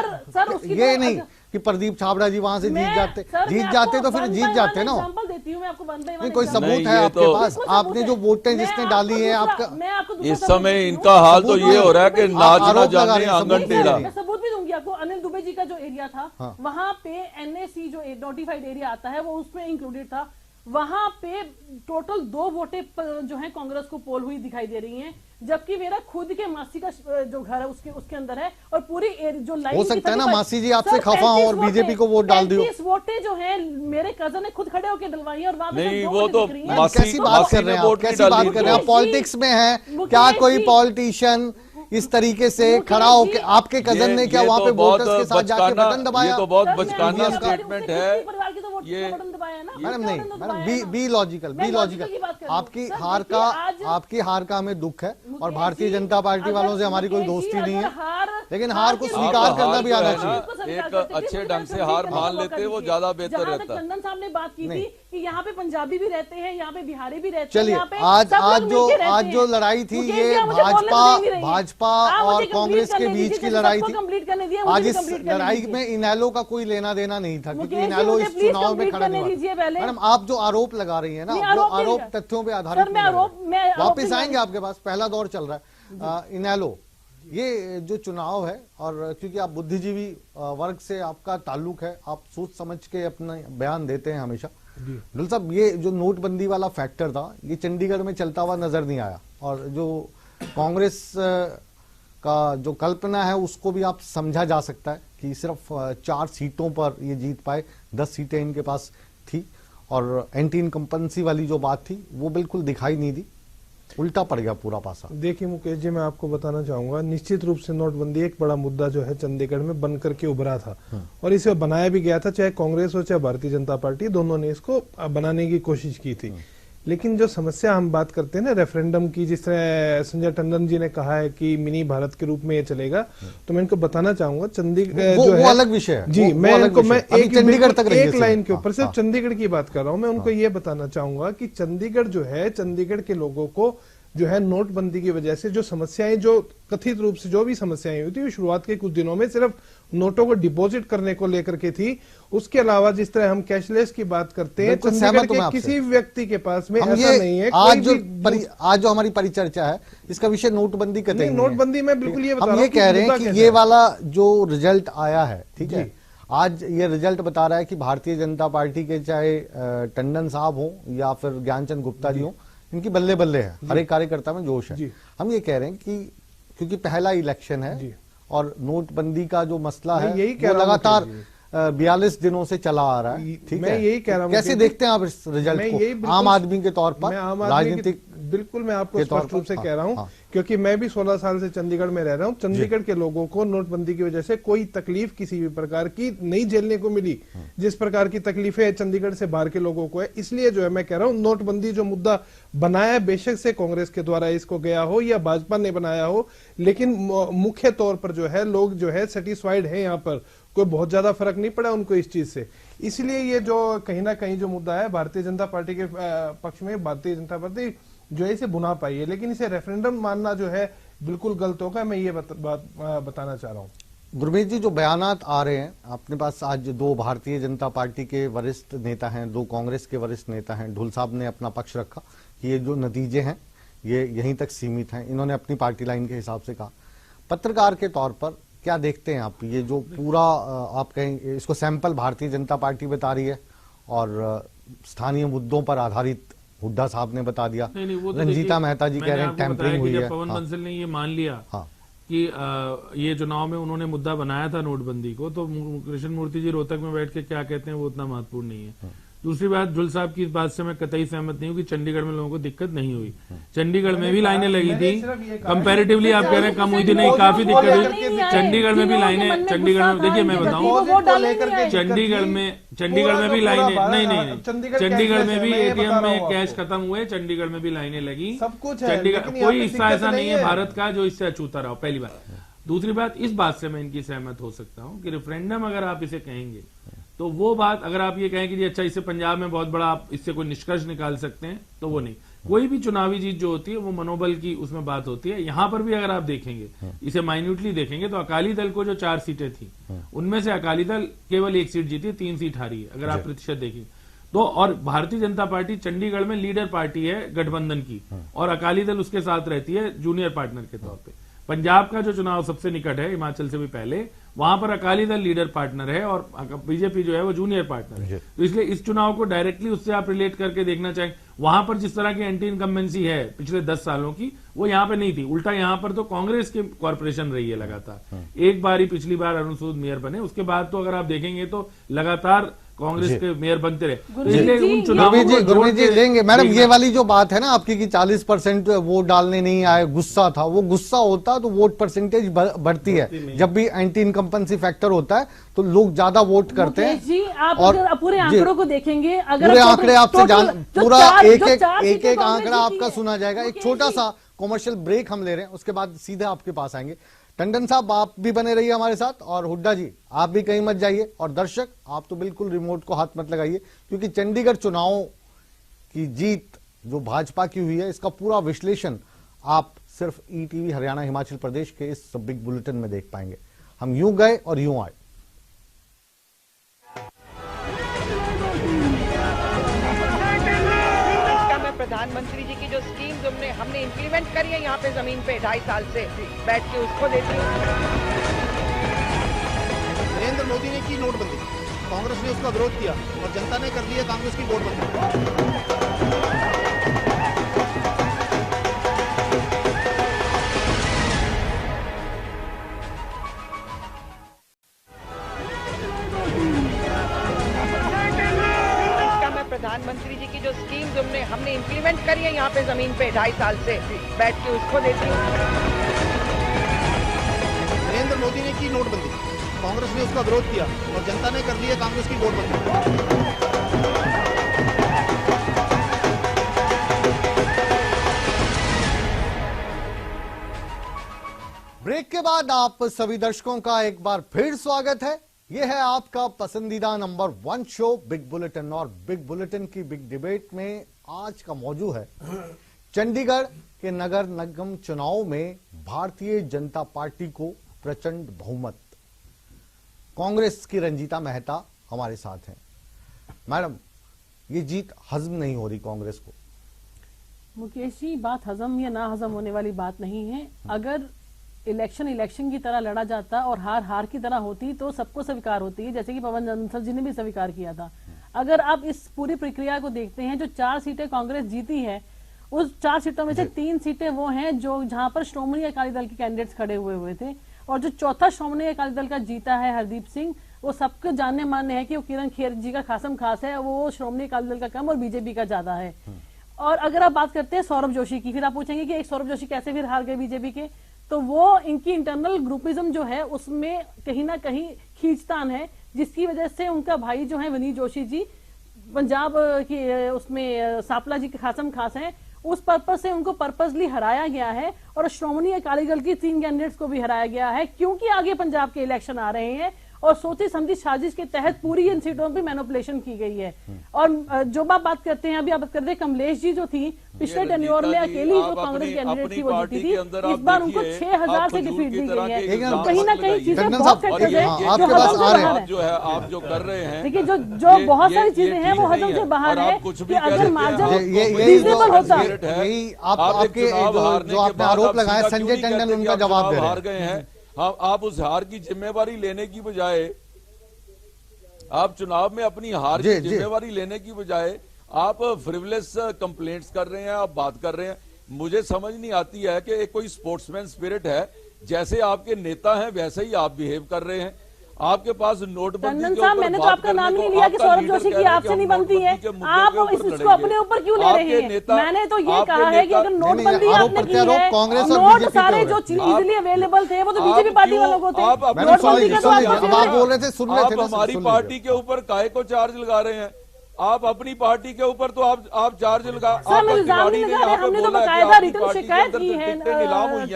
ये नहीं कि प्रदीप छाबड़ा जी वहां से जीत जाते तो फिर जीत जाते ना। एग्जांपल देती हूं मैं आपको 1 बाय 1। कोई सबूत है आपके पास? आपने जो वोटें जिसने डाली है आपका इस समय इनका हाल तो ये हो रहा है कि नाचना जाने आंगन टेढ़ा। मैं सबूत भी दूंगी आपको। अनिल दुबे जी का जो एरिया था वहां पे NAC जो नोटिफाइड एरिया आता है वो उसमें इंक्लूडेड था। वहां पे टोटल 2 वोटें जो है कांग्रेस को पोल हुई दिखाई दे रही हैं, जबकि मेरा खुद के मासी का जो घर है उसके अंदर है और पूरी जो लाइन हो सकता है ना मासी जी आपसे खफा हो और बीजेपी को वोट डाल दियो। 30 वोटें जो है मेरे कजन ने खुद खड़े होकर डलवाई है और वहां पे नहीं वो तो कैसी बात कर रहे हैं, कैसी बात कर रहे हैं? पॉलिटिक्स में है क्या कोई पॉलिटिशियन इस तरीके से खड़ा होकर? आपके कजन ने क्या वहाँ पे वोटर्स के साथ जाके बटन दबाया? ये तो बहुत बचकाना स्टेटमेंट है ये। मैडम नहीं, मैडम बी लॉजिकल। आपकी हार का हमें दुख है और भारतीय जनता पार्टी वालों से हमारी कोई दोस्ती नहीं है, लेकिन हार को स्वीकार करना भी आना चाहिए। एक अच्छे ढंग से हार मान लेते वो ज्यादा बेहतर रहता है। चंदन साहब ने बात की थी कि यहाँ पे पंजाबी भी रहते हैं, यहाँ पे बिहारी भी रहते हैं। चलिए आज जो लड़ाई थी ये भाजपा और कांग्रेस के बीच की लड़ाई थी। आज इस लड़ाई में इनेलो का कोई लेना देना नहीं था क्योंकि इनेलो इस चुनाव में खड़ा नहीं हुआ। मैडम आप जो आरोप लगा रही है ना वो आरोप तथ्यों पे आधारित, वापिस आएंगे आपके पास, पहला दौर चल रहा है। इनेलो ये जो चुनाव है, और क्योंकि आप बुद्धिजीवी वर्ग से आपका ताल्लुक है, आप सोच समझ के अपना बयान देते हैं हमेशा। डुल साहब, ये जो नोटबंदी वाला फैक्टर था ये चंडीगढ़ में चलता हुआ नजर नहीं आया, और जो कांग्रेस का जो कल्पना है उसको भी आप समझा जा सकता है कि सिर्फ 4 सीटों पर ये जीत पाए, 10 सीटें इनके पास थी और एंटी इनकम्पेंसी वाली जो बात थी वो बिल्कुल दिखाई नहीं दी, उल्टा पड़ गया पूरा पासा। देखिए मुकेश जी, मैं आपको बताना चाहूंगा, निश्चित रूप से नोटबंदी एक बड़ा मुद्दा जो है चंडीगढ़ में बन करके उभरा था और इसे बनाया भी गया था, चाहे कांग्रेस हो चाहे भारतीय जनता पार्टी, दोनों ने इसको बनाने की कोशिश की थी। लेकिन जो समस्या हम बात करते हैं ना रेफरेंडम की, जिस तरह संजय टंडन जी ने कहा है कि मिनी भारत के रूप में ये चलेगा, तो मैं इनको बताना चाहूंगा चंडीगढ़ जो है अलग विषय है जी, मैं इनको मैं एक चंडीगढ़ तक एक लाइन के ऊपर सिर्फ चंडीगढ़ की बात कर रहा हूं। मैं उनको ये बताना चाहूंगा कि चंडीगढ़ जो है, चंडीगढ़ के लोगों को जो है नोटबंदी की वजह से जो समस्याएं, जो कथित रूप से जो भी समस्याएं हुई थी, वो शुरुआत के कुछ दिनों में सिर्फ नोटों को डिपॉजिट करने को लेकर के थी। उसके अलावा जिस तरह हम कैशलेस की बात करते हैं, चंडीगढ़ के किसी व्यक्ति के पास में ऐसा नहीं है। आज जो हमारी परिचर्चा है इसका विषय नोटबंदी का नहीं, नोटबंदी में बिल्कुल ये बता रहा हूं, हम ये कह रहे हैं कि ये वाला जो रिजल्ट आया है, ठीक है, आज ये रिजल्ट बता रहा है कि भारतीय जनता पार्टी के चाहे टंडन साहब हो या फिर ज्ञानचंद गुप्ता जी हो, इनकी बल्ले बल्ले है, हर एक कार्यकर्ता में जोश है। हम ये कह रहे हैं कि क्योंकि पहला इलेक्शन है और नोटबंदी का जो मसला है वो लगातार 42 दिनों से चला आ रहा है, ठीक है, यही कह रहा हूं। कैसे देखते हैं आप इस रिजल्ट को आम आदमी के तौर पर, राजनीतिक? बिल्कुल मैं आपको स्पष्ट रूप से कह रहा हूं, क्योंकि मैं भी 16 साल से चंडीगढ़ में रह रहा हूं। चंडीगढ़ के लोगों को नोटबंदी की वजह से कोई तकलीफ किसी भी प्रकार की नहीं झेलने को मिली, जिस प्रकार की तकलीफें चंडीगढ़ से बाहर के लोगों को है। इसलिए जो है मैं कह रहा हूं, नोटबंदी जो मुद्दा बनाया, बेशक से कांग्रेस के द्वारा इसको गया हो या भाजपा ने बनाया हो, लेकिन मुख्य तौर पर जो है लोग जो है सेटिस्फाइड है, यहाँ पर कोई बहुत ज्यादा फर्क नहीं पड़ा उनको इस चीज से। इसलिए ये जो कहीं ना कहीं जो मुद्दा है भारतीय जनता पार्टी के पक्ष में, भारतीय जनता पार्टी जो है इसे बुना पाई है, लेकिन इसे रेफरेंडम मानना जो है बिल्कुल गलत होगा। मैं ये बताना चाह रहा हूँ। गुरमीत जी, जो बयानात आ रहे हैं अपने पास, आज 2 भारतीय जनता पार्टी के वरिष्ठ नेता हैं, 2 कांग्रेस के वरिष्ठ नेता हैं, ढुल साहब ने अपना पक्ष रखा कि ये जो नतीजे हैं ये यहीं तक सीमित हैं, इन्होंने अपनी पार्टी लाइन के हिसाब से कहा। पत्रकार के तौर पर क्या देखते हैं आप, ये जो पूरा आप कहें इसको सैंपल भारतीय जनता पार्टी बता रही है और स्थानीय मुद्दों पर आधारित हुड्डा साहब ने बता दिया, रंजीता मेहता जी कह रहे हैं टेम्परिंग हुई है। पवन बंसल ने ये मान लिया कि ये चुनाव में उन्होंने मुद्दा बनाया था नोटबंदी को, तो कृष्ण मूर्ति जी रोहतक में बैठ के क्या कहते हैं वो उतना महत्वपूर्ण नहीं है। दूसरी बात, जुल साहब की इस बात से मैं कतई सहमत नहीं हूँ कि चंडीगढ़ में लोगों को दिक्कत नहीं हुई। चंडीगढ़ में भी लाइनें लगी थी, कंपैरेटिवली आप कह रहे हैं कम हुई थी, नहीं काफी दिक्कत हुई। चंडीगढ़ में भी लाइनें, चंडीगढ़ में देखिए मैं बताऊं, चंडीगढ़ में भी लाइनें, नहीं चंडीगढ़ में भी एटीएम में कैश खत्म हुए, चंडीगढ़ में भी लाइनें लगी, सब कुछ चंडीगढ़ कोई हिस्सा ऐसा नहीं है भारत का जो इससे अछूता रहा, पहली बात। दूसरी बात, इस बात से मैं इनकी सहमत हो सकता हूँ कि रेफरेंडम अगर आप इसे कहेंगे तो वो बात, अगर आप ये कहें कि अच्छा इससे पंजाब में बहुत बड़ा आप इससे कोई निष्कर्ष निकाल सकते हैं, तो वो नहीं। कोई भी चुनावी जीत जो होती है वो मनोबल की उसमें बात होती है। यहाँ पर भी अगर आप देखेंगे, इसे माइन्यूटली देखेंगे, तो अकाली दल को जो 4 सीटें थी उनमें से अकाली दल केवल 1 सीट जीती है, 3 सीट हारी है अगर आप प्रतिशत देखेंगे तो। और भारतीय जनता पार्टी चंडीगढ़ में लीडर पार्टी है गठबंधन की, और अकाली दल उसके साथ रहती है जूनियर पार्टनर के तौर पर। पंजाब का जो चुनाव सबसे निकट है, हिमाचल से भी पहले, वहां पर अकाली दल लीडर पार्टनर है और बीजेपी जो है वो जूनियर पार्टनर है। तो इसलिए इस चुनाव को डायरेक्टली उससे आप रिलेट करके देखना चाहें। वहां पर जिस तरह की एंटी इनकम्बेंसी है पिछले 10 सालों की, वो यहाँ पे नहीं थी। उल्टा यहाँ पर तो कांग्रेस की कॉर्पोरेशन रही है लगातार। एक बार ही पिछली बार अरुण सूद मेयर बने, उसके बाद तो अगर आप देखेंगे तो लगातार कांग्रेस के मेयर बनते रहे। तो इसलिए उन चुनावों को गुरमीत जी लेंगे। मैडम, ये वाली जो बात है ना आपकी कि 40% वोट डालने नहीं आए, गुस्सा था, वो गुस्सा होता तो वोट परसेंटेज बढ़ती है। जब भी एंटी इनकम्पेंसी फैक्टर होता है तो लोग ज्यादा वोट करते हैं। जी, आप अगर पूरे आंकड़ों को देखेंगे, अगर पूरे आंकड़े आपसे पूरा एक आंकड़ा आपका सुना जाएगा। एक छोटा सा कॉमर्शियल ब्रेक हम ले रहे हैं, उसके बाद सीधे आपके पास आएंगे। टंडन साहब, आप भी बने रहिए हमारे साथ, और हुड्डा जी आप भी कहीं मत जाइए, और दर्शक आप तो बिल्कुल रिमोट को हाथ मत लगाइए, क्योंकि चंडीगढ़ चुनाव की जीत जो भाजपा की हुई है इसका पूरा विश्लेषण आप सिर्फ ईटीवी हरियाणा हिमाचल प्रदेश के इस बिग बुलेटिन में देख पाएंगे। हम यूं गए और यूं आए। प्रधानमंत्री जी की जो स्कीम्स हमने इम्प्लीमेंट करी है यहाँ पे जमीन पे 2.5 साल से बैठ के, उसको देती हूँ। नरेंद्र मोदी ने की नोटबंदी, कांग्रेस ने उसका विरोध किया और जनता ने कर दी है कांग्रेस की नोटबंदी। है यहाँ पे जमीन पे 2.5 साल से बैठ के, उसको देती हूँ। नरेंद्र मोदी ने की नोटबंदी, कांग्रेस ने उसका विरोध किया और जनता ने कर दी है कांग्रेस की नोटबंदी। ब्रेक के बाद आप सभी दर्शकों का एक बार फिर स्वागत है। यह है आपका पसंदीदा नंबर 1 शो बिग बुलेटिन, और बिग बुलेटिन की बिग डिबेट में आज का मौजू है चंडीगढ़ के नगर निगम चुनाव में भारतीय जनता पार्टी को प्रचंड बहुमत। कांग्रेस की रंजीता मेहता हमारे साथ हैं। मैडम, ये जीत हजम नहीं हो रही कांग्रेस को? मुकेश जी, बात हजम या ना हजम होने वाली बात नहीं है। अगर इलेक्शन की तरह लड़ा जाता और हार की तरह होती तो सबको स्वीकार होती है, जैसे कि पवन बंसल जी ने भी स्वीकार किया था। अगर आप इस पूरी प्रक्रिया को देखते हैं, जो 4 सीटें कांग्रेस जीती है, उस 4 सीटों में से 3 सीटें वो हैं जो जहां पर श्रोमणी अकाली दल के कैंडिडेट्स खड़े हुए थे, और जो चौथा श्रोमणी अकाली दल का जीता है हरदीप सिंह, वो सबको जानने मानने है कि वो किरण खेर जी का खासम खास है, वो श्रोमणी अकाली दल का कम और बीजेपी का ज्यादा है। और अगर आप बात करते हैं सौरभ जोशी की, फिर आप पूछेंगे कि एक सौरभ जोशी कैसे फिर हार गए बीजेपी के, तो वो इनकी इंटरनल ग्रुपिज्म जो है उसमें कहीं ना कहीं खींचतान है, जिसकी वजह से उनका भाई जो है विनीत जोशी जी पंजाब की उसमें सापला जी के खासम खास हैं, उस पर्पज से उनको पर्पसली हराया गया है। और श्रोमणी अकाली दल की 3 कैंडिडेट्स को भी हराया गया है, क्योंकि आगे पंजाब के इलेक्शन आ रहे हैं और सोची समझी साजिश के तहत पूरी इन सीटों पे मैनिपुलेशन की गई है। और जो बात करते हैं, अभी आप करते हैं कमलेश जी जो थी पिछले टेन्योर में अकेली जो कांग्रेस कैंडिडेट थी वो जीती थी, इस बार उनको 6000 से डिफीट दी गई है। तो कहीं ना कहीं चीजें बहुत फैक्टर्स हैं जो हजम से बाहर है। जो है आप जो कर रहे हैं, देखिए जो बहुत सारी चीजें हैं वो हजम से बाहर है कि अगर मार्जिन रीजनेबल होता, यही आपके जो आपने आरोप लगाया संजय टंडन उनका जवाब दे रहे हैं। आप उस हार की जिम्मेवारी लेने की बजाय, आप चुनाव में अपनी हार की जिम्मेवारी लेने की बजाय आप फ्रिवलेस कंप्लेंट्स कर रहे हैं, आप बात कर रहे हैं। मुझे समझ नहीं आती है कि एक कोई स्पोर्ट्समैन स्पिरिट है, जैसे आपके नेता हैं वैसे ही आप बिहेव कर रहे हैं। आपके पास नोटबंदी के ऊपर मैंने तो आपका नाम ही नहीं लिया कि सौरभ जोशी की आपसे नहीं बनती है, आप इसको अपने ऊपर क्यों ले रहे हैं? मैंने तो ये कहा है कि अगर नोटबंदी आपने की है, नोट सारे जो इजीली अवेलेबल थे वो तो बीजेपी पार्टी वालों को थे। नोटबंदी का तो आप बोल रहे थे, सुन रहे थे, हमारी पार्टी के ऊपर काहे को चार्ज लगा रहे हैं? आप अपनी पार्टी के ऊपर तो आप चार्ज लगा, हमने तो बकायदा रिटर्न शिकायत की है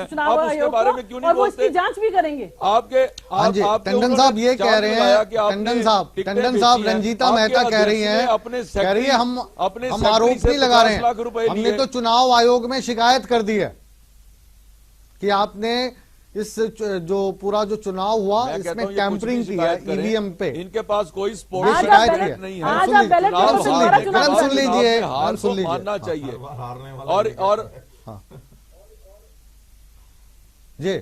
चुनाव आयोग को, और वो इसकी जांच भी करेंगे। आपके टंडन साहब ये कह रहे हैं, टंडन साहब रंजीता मेहता कह रही हैं, हम आरोप नहीं लगा रहे हैं, हमने तो चुनाव आयोग में शिकायत कर दी है कि आपने इस जो पूरा जो चुनाव हुआ इसमें टैंपरिंग की है ईवीएम पे। इनके पास कोई स्पोर्ट्स शिकायत की है। नहीं है। सुन लीजिए, मानना चाहिए। और जी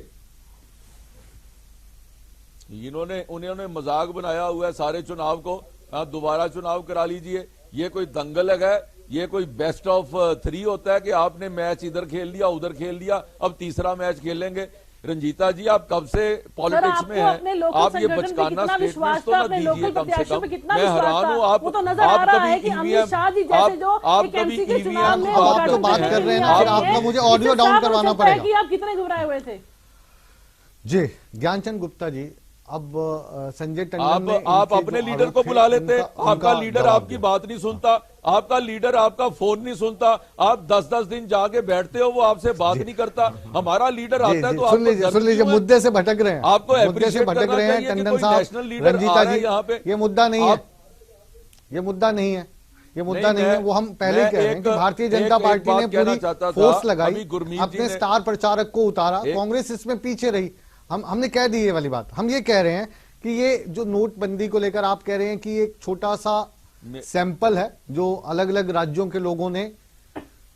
उन्होंने मजाक बनाया हुआ है सारे चुनाव को, दोबारा चुनाव करा लीजिए। ये कोई दंगल है, ये कोई बेस्ट ऑफ 3 होता है कि आपने मैच इधर खेल लिया उधर खेल लिया, अब तीसरा मैच खेलेंगे। रंजीता जी, आप कब से पॉलिटिक्स में हैं? आप ये बचकाना स्टेटमेंट्स तो ना दीजिए कम से कम। मैं हैरान हूँ, आप कभी ईवीएम, आप कभी ईवीएम तो बात कर रहे हैं ना, फिर आपका मुझे ऑडियो डाउन करवाना पड़ेगा। आप कितने घबराए हुए थे? जी ज्ञानचंद गुप्ता जी, अब संजय टंडन आप अपने लीडर को बुला लेते, आपका लीडर आपकी बात नहीं सुनता, आपका लीडर आपका फोन नहीं सुनता, आप 10-10 दिन जाके बैठते हो, वो आपसे बात नहीं करता। हमारा लीडर आता है तो सुन लीजिए, मुद्दे से भटक रहे हैं, आपको मुद्दे से भटक रहे हैं टंडन साहब, रंजीता जी, यहाँ पे ये मुद्दा नहीं है, ये मुद्दा नहीं है, ये मुद्दा नहीं है। वो हम पहले कह रहे हैं कि भारतीय जनता पार्टी ने पूरी फोर्स लगाई, अपने स्टार प्रचारक को उतारा, कांग्रेस इसमें पीछे रही। हमने कह दी ये वाली बात। हम ये कह रहे हैं कि ये जो नोटबंदी को लेकर आप कह रहे हैं कि एक छोटा सा सैंपल है जो अलग अलग राज्यों के लोगों ने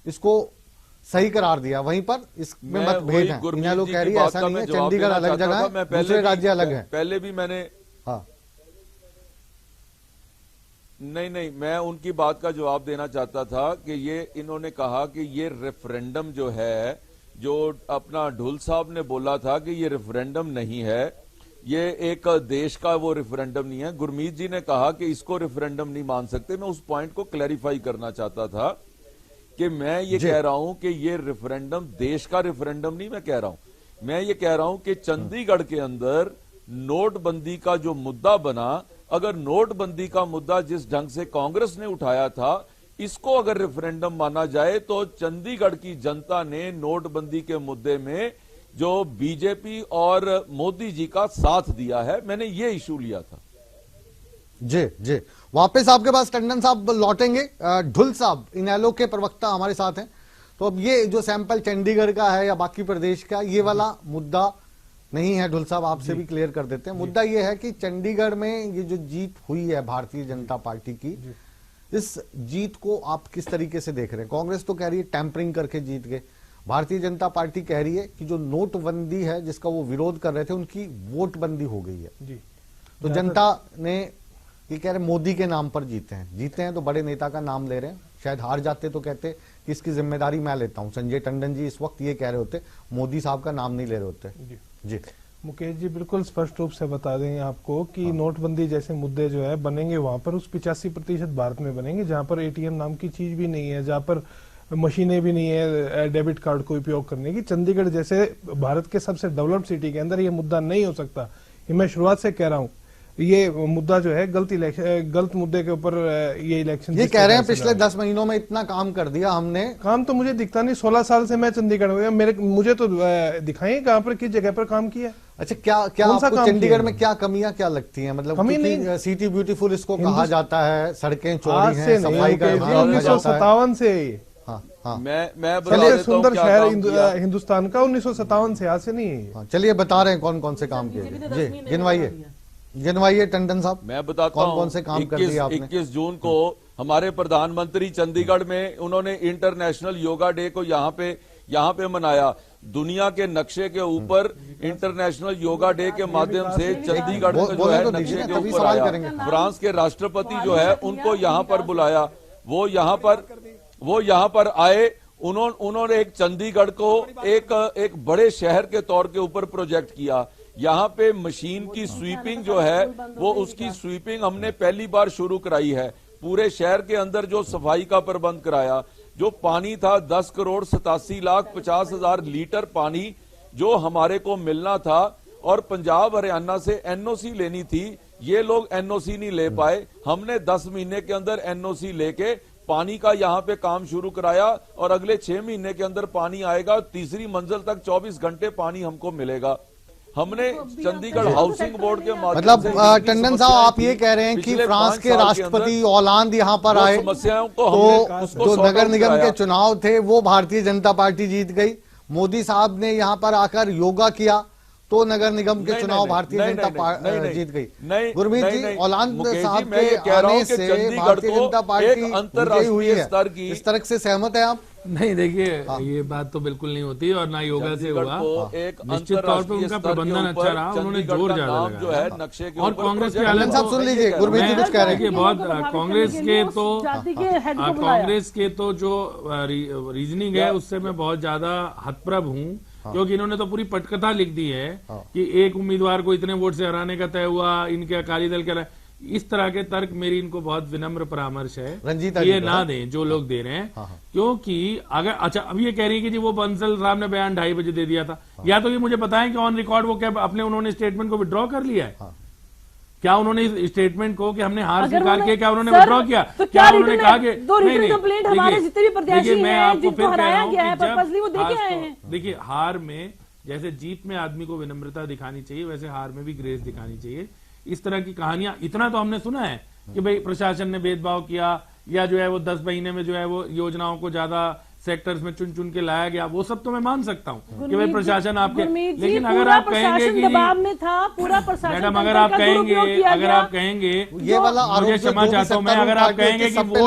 इसको सही करार दिया, वहीं पर इसमें मतभेद है। इन लोग कह रही है ऐसा नहीं है, चंडीगढ़ अलग जगह है, दूसरे राज्य अलग है। पहले भी मैंने हाँ नहीं, मैं उनकी बात का जवाब देना चाहता था कि ये इन्होंने कहा कि ये रेफरेंडम जो है, जो अपना ढुल साहब ने बोला था कि ये रेफरेंडम नहीं है, ये एक देश का वो रेफरेंडम नहीं है। गुरमीत जी ने कहा कि इसको रेफरेंडम नहीं मान सकते। मैं उस पॉइंट को क्लैरिफाई करना चाहता था कि मैं ये कह रहा हूं कि ये रेफरेंडम देश का रेफरेंडम नहीं मैं कह रहा हूं, मैं ये कह रहा हूं कि चंडीगढ़ के अंदर नोटबंदी का जो मुद्दा बना, अगर नोटबंदी का मुद्दा जिस ढंग से कांग्रेस ने उठाया था इसको अगर रेफरेंडम माना जाए तो चंडीगढ़ की जनता ने नोटबंदी के मुद्दे में जो बीजेपी और मोदी जी का साथ दिया है, मैंने ये इशू लिया था। जी जी, वापस आपके पास टंडन साहब लौटेंगे। ढुल साहब इनेलो के प्रवक्ता हमारे साथ हैं, तो अब ये जो सैंपल चंडीगढ़ का है या बाकी प्रदेश का, ये वाला मुद्दा नहीं है। ढुल साहब आपसे भी क्लियर कर देते हैं। मुद्दा ये है कि चंडीगढ़ में ये जो जीत हुई है भारतीय जनता पार्टी की, इस जीत को आप किस तरीके से देख रहे हैं? कांग्रेस तो कह रही है टैंपरिंग करके जीत गए, भारतीय जनता पार्टी कह रही है कि जो नोटबंदी है जिसका वो विरोध कर रहे थे उनकी वोटबंदी हो गई है। तो जनता ने ये कह रहे मोदी के नाम पर जीते हैं तो बड़े नेता का नाम ले रहे हैं, शायद हार जाते तो कहते कि इसकी जिम्मेदारी मैं लेता हूं। संजय टंडन जी इस वक्त ये कह रहे होते, मोदी साहब का नाम नहीं ले रहे होते। जी मुकेश जी, बिल्कुल स्पष्ट रूप से बता दें आपको कि नोटबंदी जैसे मुद्दे जो है बनेंगे वहां पर उस 85% भारत में बनेंगे जहां पर एटीएम नाम की चीज भी नहीं है, जहां पर मशीनें भी नहीं है डेबिट कार्ड को उपयोग करने की। चंडीगढ़ जैसे भारत के सबसे डेवलप्ड सिटी के अंदर ये मुद्दा नहीं हो सकता। ये मैं शुरुआत से कह रहा हूँ, ये मुद्दा जो है गलत मुद्दे के ऊपर ये इलेक्शन ये कह रहे हैं पिछले 10 महीनों में इतना काम कर दिया हमने। काम तो मुझे दिखता नहीं, 16 साल से मैं चंडीगढ़ में, मुझे तो दिखाइए कहाँ पर किस जगह पर काम किया। अच्छा, क्या आपको चंडीगढ़ में क्या कमियां क्या लगती हैं? मतलब सिटी ब्यूटीफुल इसको कहा जाता है, सड़कें चौड़ी हैं, सफाई का 1957 से मैं सुंदर शहर हिंदुस्तान का 1957 से, आज से नहीं। चलिए बता रहे हैं कौन कौन से काम किए जी, गिनवाइए टंडन साहब। मैं बताता हूं, कौन से काम कर दिए आपने? 21 जून को हमारे प्रधानमंत्री चंडीगढ़ में उन्होंने इंटरनेशनल योगा डे को यहाँ पे मनाया। दुनिया के नक्शे के ऊपर इंटरनेशनल योगा डे के माध्यम से चंडीगढ़ जो है नक्शे के ऊपर आया। फ्रांस के राष्ट्रपति जो है उनको यहाँ पर बुलाया, वो यहाँ पर आए। उन्होंने एक चंडीगढ़ को एक बड़े शहर के तौर के ऊपर प्रोजेक्ट किया। यहाँ पे मशीन की स्वीपिंग जो है वो उसकी स्वीपिंग हमने पहली बार शुरू कराई है। पूरे शहर के अंदर जो सफाई का प्रबंध कराया, जो पानी था 10,87,50,000 लीटर पानी जो हमारे को मिलना था और पंजाब हरियाणा से एनओसी लेनी थी, ये लोग एनओसी नहीं ले पाए। हमने 10 महीने के अंदर एनओसी लेके पानी का यहाँ पे काम शुरू कराया और अगले 6 महीने के अंदर पानी आएगा। तीसरी मंजिल तक 24 घंटे पानी हमको मिलेगा। हमने चंडीगढ़ हाउसिंग बोर्ड के माध्यम से टंडन साहब आप ये कह रहे हैं कि फ्रांस के राष्ट्रपति होलांद यहाँ पर आए तो जो नगर निगम के चुनाव थे वो भारतीय जनता पार्टी जीत गई। मोदी साहब ने यहाँ पर आकर योगा किया तो नगर निगम के चुनाव भारतीय जनता पार्टी जीत गई। गुरमीत जी, होलांद साहब के आने से भारतीय जनता पार्टी अंतर्राष्ट्रीय हुई है, इस तरह से सहमत है आप? नहीं, देखिए ये बात तो बिल्कुल नहीं होती और ना योगा से हुआ। निश्चित तौर पर उनका प्रबंधन अच्छा रहा, उन्होंने जोर ज्यादा लगाया। और कांग्रेस के हालत साहब सुन लीजिए, गुरमीत जी कुछ कह रहे हैं। बहुत कांग्रेस के तो जो रीजनिंग है उससे मैं बहुत ज्यादा हतप्रभ हूँ, क्योंकि इन्होंने तो पूरी पटकथा लिख दी है कि एक उम्मीदवार को इतने वोट से हराने का तय हुआ, इनके अकाली दल के। इस तरह के तर्क मेरी इनको बहुत विनम्र परामर्श है, ये ना दें जो लोग दे रहे हैं। क्योंकि अगर अच्छा अब ये कह रही है कि जी वो बंसल साहब ने बयान 2:30 बजे दे दिया था, या तो ये मुझे बताएं कि ऑन रिकॉर्ड वो क्या अपने उन्होंने स्टेटमेंट को विड्रॉ कर लिया है? क्या उन्होंने इस स्टेटमेंट को कि हमने हार स्वीकार किया, क्या उन्होंने विड्रॉ किया? तो क्या उन्होंने कहा कि मैं आपको फिर कह रहा हूँ, देखिए हार में जैसे जीत में आदमी को विनम्रता दिखानी चाहिए, वैसे हार में भी ग्रेस दिखानी चाहिए। इस तरह की कहानियां इतना तो हमने सुना है कि भाई प्रशासन ने भेदभाव किया, या जो है वो 10 महीने में जो है वो योजनाओं को ज्यादा सेक्टर्स में चुन चुन के लाया गया, वो सब तो मैं मान सकता हूँ कि भाई प्रशासन आपके, लेकिन अगर आप कहेंगे कि मैडम अगर आप कहेंगे ये वाला मुझे क्षमा चाहता हूँ मैं, अगर आप कहेंगे कि वो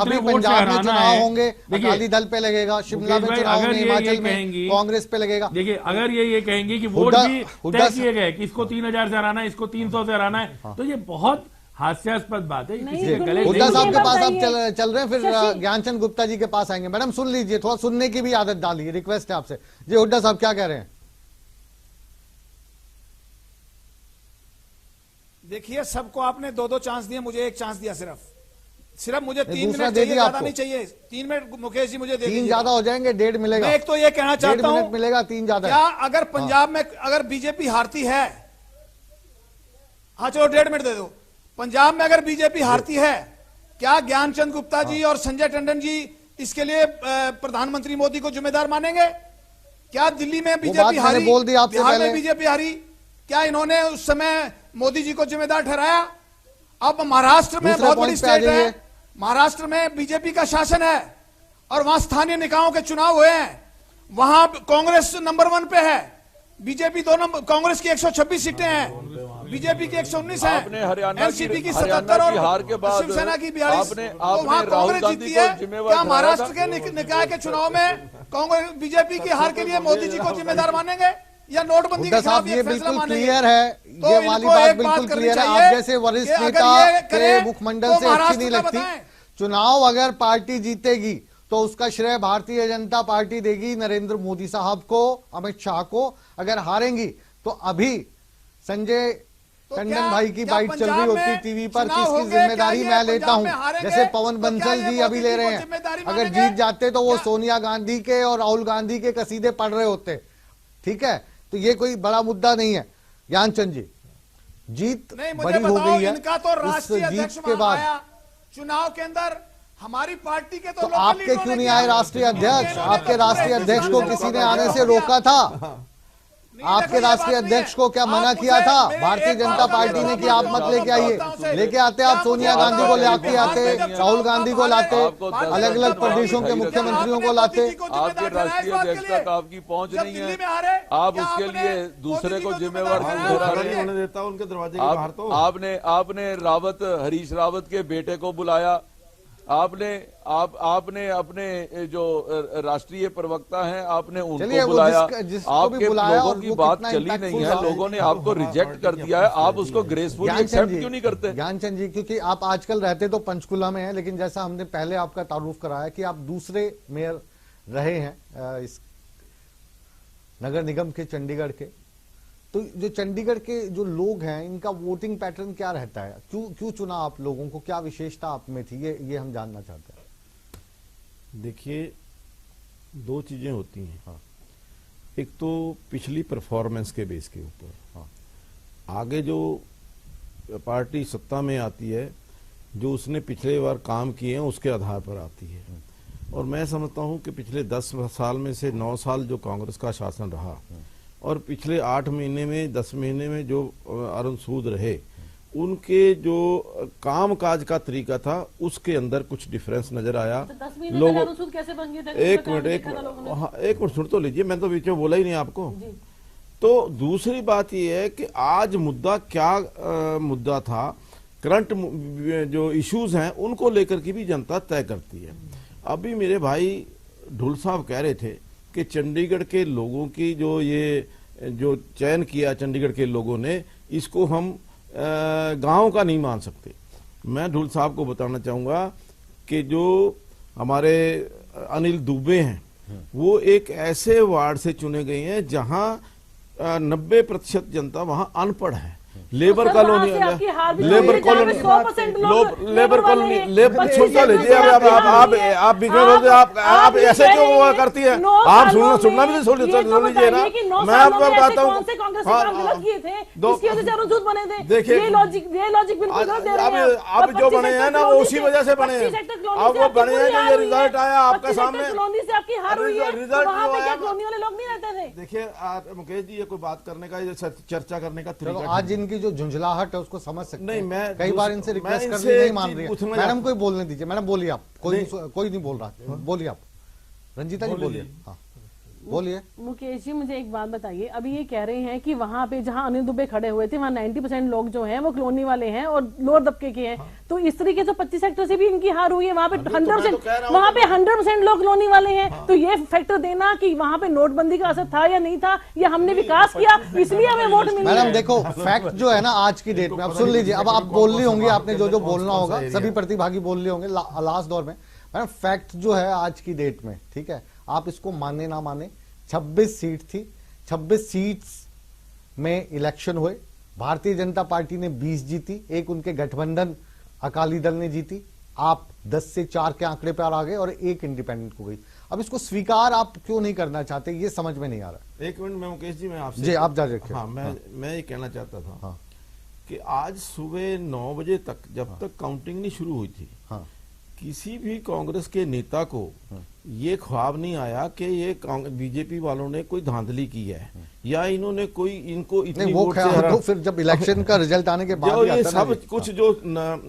अभी पंजाब में चुनाव होंगे अकाली दल पे लगेगा, शिमला में चुनाव होंगे हिमाचल में कांग्रेस पे लगेगा। देखिए अगर ये कहेंगे कि वोट भी तय किए गए कि इसको 3000 से हराना है, इसको 300 से हराना है, तो ये बहुत हास्यास्पद बात है। हुड्डा साहब के पास आप चल रहे हैं, फिर ज्ञानचंद गुप्ता जी के पास आएंगे। मैडम सुन लीजिए, थोड़ा सुनने की भी आदत डालिए, रिक्वेस्ट है आपसे। जी हुड्डा साहब क्या कह रहे हैं? देखिए सबको आपने 2-2 चांस दिए, मुझे एक चांस दिया सिर्फ। सिर्फ मुझे 3 दूसरा मिनट दे चाहिए, दिया ज्यादा आपको। नहीं चाहिए। 3 मिनट मुकेश जी मुझे दे 3 दीजिए। ज्यादा हो जाएंगे, 1.5 मिलेगा। मैं एक तो ये कहना चाहता 1.5 हूं, मिनट मिलेगा, 3 ज्यादा क्या है। अगर पंजाब में अगर बीजेपी हारती है, हाँ चलो 1.5 मिनट दे दो, पंजाब में अगर बीजेपी हारती है, क्या ज्ञानचंद गुप्ता जी और संजय टंडन जी इसके लिए प्रधानमंत्री मोदी को जिम्मेदार मानेंगे? क्या दिल्ली में बीजेपी हारी, बोल दी आपसे बिहार पहले। में बीजेपी हारी, क्या इन्होंने उस समय मोदी जी को जिम्मेदार ठहराया? अब महाराष्ट्र में दूसरे बहुत बड़ी पॉइंट पे आ स्टेट है, जाइए। महाराष्ट्र में बीजेपी का शासन है और वहां स्थानीय निकायों के चुनाव हुए हैं, वहां कांग्रेस नंबर 1 पे है, बीजेपी 2 नंबर, कांग्रेस की 126 सीटें हैं, बीजेपी की 119 है, आपने हरियाणा एनसीपी की हरियाणा 77 की हार और के बाद शिवसेना की 42। आपने तो वहां राहुल कांग्रेस गांधी जीती को है। जिम्मेवार क्या ठहराया महाराष्ट्र था? के निकाय के चुनाव में कांग्रेस बीजेपी की हार के लिए मोदी जी को जिम्मेदार मानेंगे या नोटबंदी के हुड्डा साहब, खिलाफ ये ये फैसला बिल्कुल मानेंगे? क्लियर है, तो ये इनको वाली बात एक बिल्कुल करनी क्लियर है। चाहिए आप जैसे वरिष्ठ कि अगर नेता ये के करें, मुखमंडल तो से अच्छी महाराष्ट्र नहीं का लगती। बताएं। चुनाव अगर पार्टी जीतेगी तो उसका श्रेय भारतीय जनता पार्टी देगी नरेंद्र मोदी साहब को, अमित शाह को। अगर हारेंगी तो अभी संजय टंडन भाई की बाइट चल रही होती टीवी पर कि इसकी जिम्मेदारी मैं लेता हूं, जैसे पवन बंसल जी अभी ले रहे हैं। अगर जीत जाते तो वो सोनिया गांधी के और राहुल गांधी के कसीदे पढ़ रहे होते। ठीक है, तो ये कोई बड़ा मुद्दा नहीं है। ज्ञानचंद जी, जीत बड़ी हो गई है, इनका तो इस राष्ट्रीय जीत अध्यक्ष के बाद आया चुनाव के अंदर, हमारी पार्टी के तो आपके क्यों नहीं आए राष्ट्रीय अध्यक्ष? आपके राष्ट्रीय अध्यक्ष को किसी ने आने से रोका था? आपके राष्ट्रीय अध्यक्ष को क्या मना किया था भारतीय जनता पार्टी ने कि आप मत लेके आइए? लेके आते आप सोनिया गांधी को लेके आते, राहुल गांधी को लाते, अलग अलग प्रदेशों के मुख्यमंत्रियों को लाते। आपके राष्ट्रीय अध्यक्ष तक आपकी पहुंच नहीं है, आप उसके लिए दूसरे को जिम्मेवार क्यों ठहरा रहे हैं? देता उनके दरवाजे के बाहर तो आपने हरीश रावत के बेटे को बुलाया, आपने अपने जो राष्ट्रीय प्रवक्ता हैं आपने उनको बुलाया, आपके लोगों की बात चली नहीं है, लोगों ने आपको रिजेक्ट कर दिया है, आप उसको ग्रेसफुली एक्सेप्ट क्यों नहीं करते? ज्ञानचंद जी, क्योंकि आप आजकल रहते तो पंचकुला में हैं, लेकिन जैसा हमने पहले आपका तारुफ कराया कि आप दूसरे मेयर रहे हैं इस नगर निगम के चंडीगढ़ के, तो जो चंडीगढ़ के जो लोग हैं इनका वोटिंग पैटर्न क्या रहता है? क्यों चुना आप लोगों को? क्या विशेषता आप में थी? ये हम जानना चाहते हैं। देखिए, 2 चीजें होती हैं। हाँ। एक तो पिछली परफॉर्मेंस के बेस के ऊपर, हाँ, आगे जो पार्टी सत्ता में आती है, जो उसने पिछले बार काम किए हैं उसके आधार पर आती है। और मैं समझता हूं कि पिछले 10 साल में से 9 साल जो कांग्रेस का शासन रहा और पिछले 8 महीने में 10 महीने में जो अरुण सूद रहे, उनके जो काम काज का तरीका था उसके अंदर कुछ डिफरेंस नजर आया। लोगों कैसे बन गए थे? एक मिनट सुन तो लीजिए, मैं तो बीच में बोला ही नहीं आपको। तो दूसरी बात यह है कि आज मुद्दा क्या मुद्दा था, करंट जो इश्यूज हैं उनको लेकर की भी जनता तय करती है। अभी मेरे भाई ढुल साहब कह रहे थे कि चंडीगढ़ के लोगों की जो चयन किया चंडीगढ़ के लोगों ने, इसको हम गांव का नहीं मान सकते। मैं ढुल साहब को बताना चाहूंगा कि जो हमारे अनिल दुबे हैं वो एक ऐसे वार्ड से चुने गए हैं जहां 90% जनता वहां अनपढ़ है। Labour colony, labour colony, labour colony, labour सुनता लीजिए। आप बीच में बोलते, आप ऐसे क्यों करती है? आप सुनना भी नहीं सुन लीजिए ना। मैं आपको बताता हूँ, देखिए अब जो बने हैं ना वो उसी वजह से बने हैं। अब वो बने हैं, जो ये रिजल्ट आया आपके सामने, देखिए मुकेश जी, ये कोई बात करने का, चर्चा करने का तरीका, आज इनकी जो झुंझलाहट है उसको समझ सकते नहीं। मैं कई बार इनसे रिक्वेस्ट कर ली, नहीं मान रही है। मैडम को बोलने दीजिए। मैडम बोलिए आप, कोई नहीं बोल रहा, बोलिए आप। रंजीता जी बोलिए। हाँ बोलिए। मुकेश जी, मुझे एक बात बताइए, अभी ये कह रहे हैं कि वहां पे जहां अनिल दुबे खड़े हुए थे वहां 90% लोग जो हैं वो कॉलोनी वाले हैं और लोअर दबके के हैं। तो इस तरीके से 25 सेक्टर से भी इनकी हार हुई है। वहां पे 100% लोग कॉलोनी वाले हैं। तो ये फैक्टर देना कि वहां पे नोटबंदी का असर था या नहीं था, या हमने विकास किया इसलिए हमें वोट मिले। मैडम देखो, फैक्ट जो है ना आज की डेट में, अब सुन लीजिए, अब आप बोल रही होंगी, आपने जो बोलना होगा, सभी प्रतिभागी बोल रहे होंगे लास्ट दौर में। मैडम फैक्ट जो है आज की डेट में, ठीक है, आप इसको माने ना माने, 26 सीट थी, 26 सीट्स में इलेक्शन हुए, भारतीय जनता पार्टी ने 20 जीती, एक उनके गठबंधन अकाली दल ने जीती, आप 10 से 4 के आंकड़े पर आ गए और 1 इंडिपेंडेंट को गई। अब इसको स्वीकार आप क्यों नहीं करना चाहते, ये समझ में नहीं आ रहा। एक मिनट में मुकेश जी, मैं आपसे जी आप जारी रखिए। हाँ, मैं ये कहना चाहता था कि आज सुबह 9 बजे तक जब तक काउंटिंग नहीं शुरू हुई थी, किसी भी कांग्रेस के नेता को ये ख्वाब नहीं आया कि ये बीजेपी वालों ने कोई धांधली की है या इन्होंने कोई इनको इतनी वोट से तो फिर जब इलेक्शन का रिजल्ट आने के बाद ये सब कुछ जो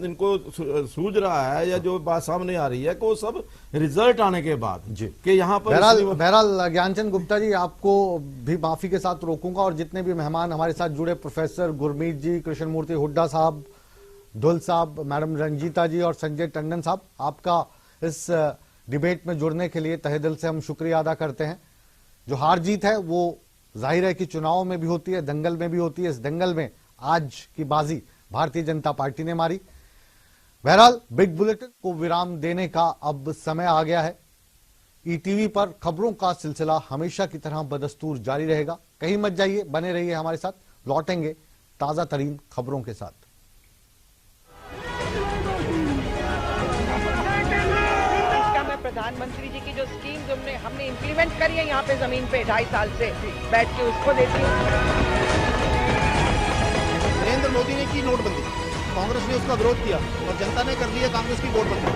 इनको सूझ रहा है या जो बात सामने आ रही है कि वो सब रिजल्ट आने के बाद कि यहाँ पर बहरहाल ज्ञानचंद गुप्ता जी, आपको भी माफी के साथ रोकूंगा और जितने भी मेहमान हमारे साथ जुड़े, प्रोफेसर गुरमीत जी, कृष्ण मूर्ति हुड्डा साहब, धुल साहब, मैडम रंजीता जी और संजय टंडन साहब, आपका इस डिबेट में जुड़ने के लिए तहे दिल से हम शुक्रिया अदा करते हैं। जो हार जीत है वो जाहिर है कि चुनाव में भी होती है, दंगल में भी होती है। इस दंगल में आज की बाजी भारतीय जनता पार्टी ने मारी। बहरहाल बिग बुलेटिन को विराम देने का अब समय आ गया है। ईटीवी पर खबरों का सिलसिला हमेशा की तरह बदस्तूर जारी रहेगा। कहीं मत जाइए, बने रहिए हमारे साथ, लौटेंगे ताजा तरीन खबरों के साथ। प्रधानमंत्री जी की जो स्कीम्स हमने इम्प्लीमेंट करी है यहाँ पे जमीन पे 2.5 साल से बैठ के, उसको देती हूँ। नरेंद्र मोदी ने की नोटबंदी, कांग्रेस ने उसका विरोध किया और जनता ने कर दिया कांग्रेस की वोटबंदी।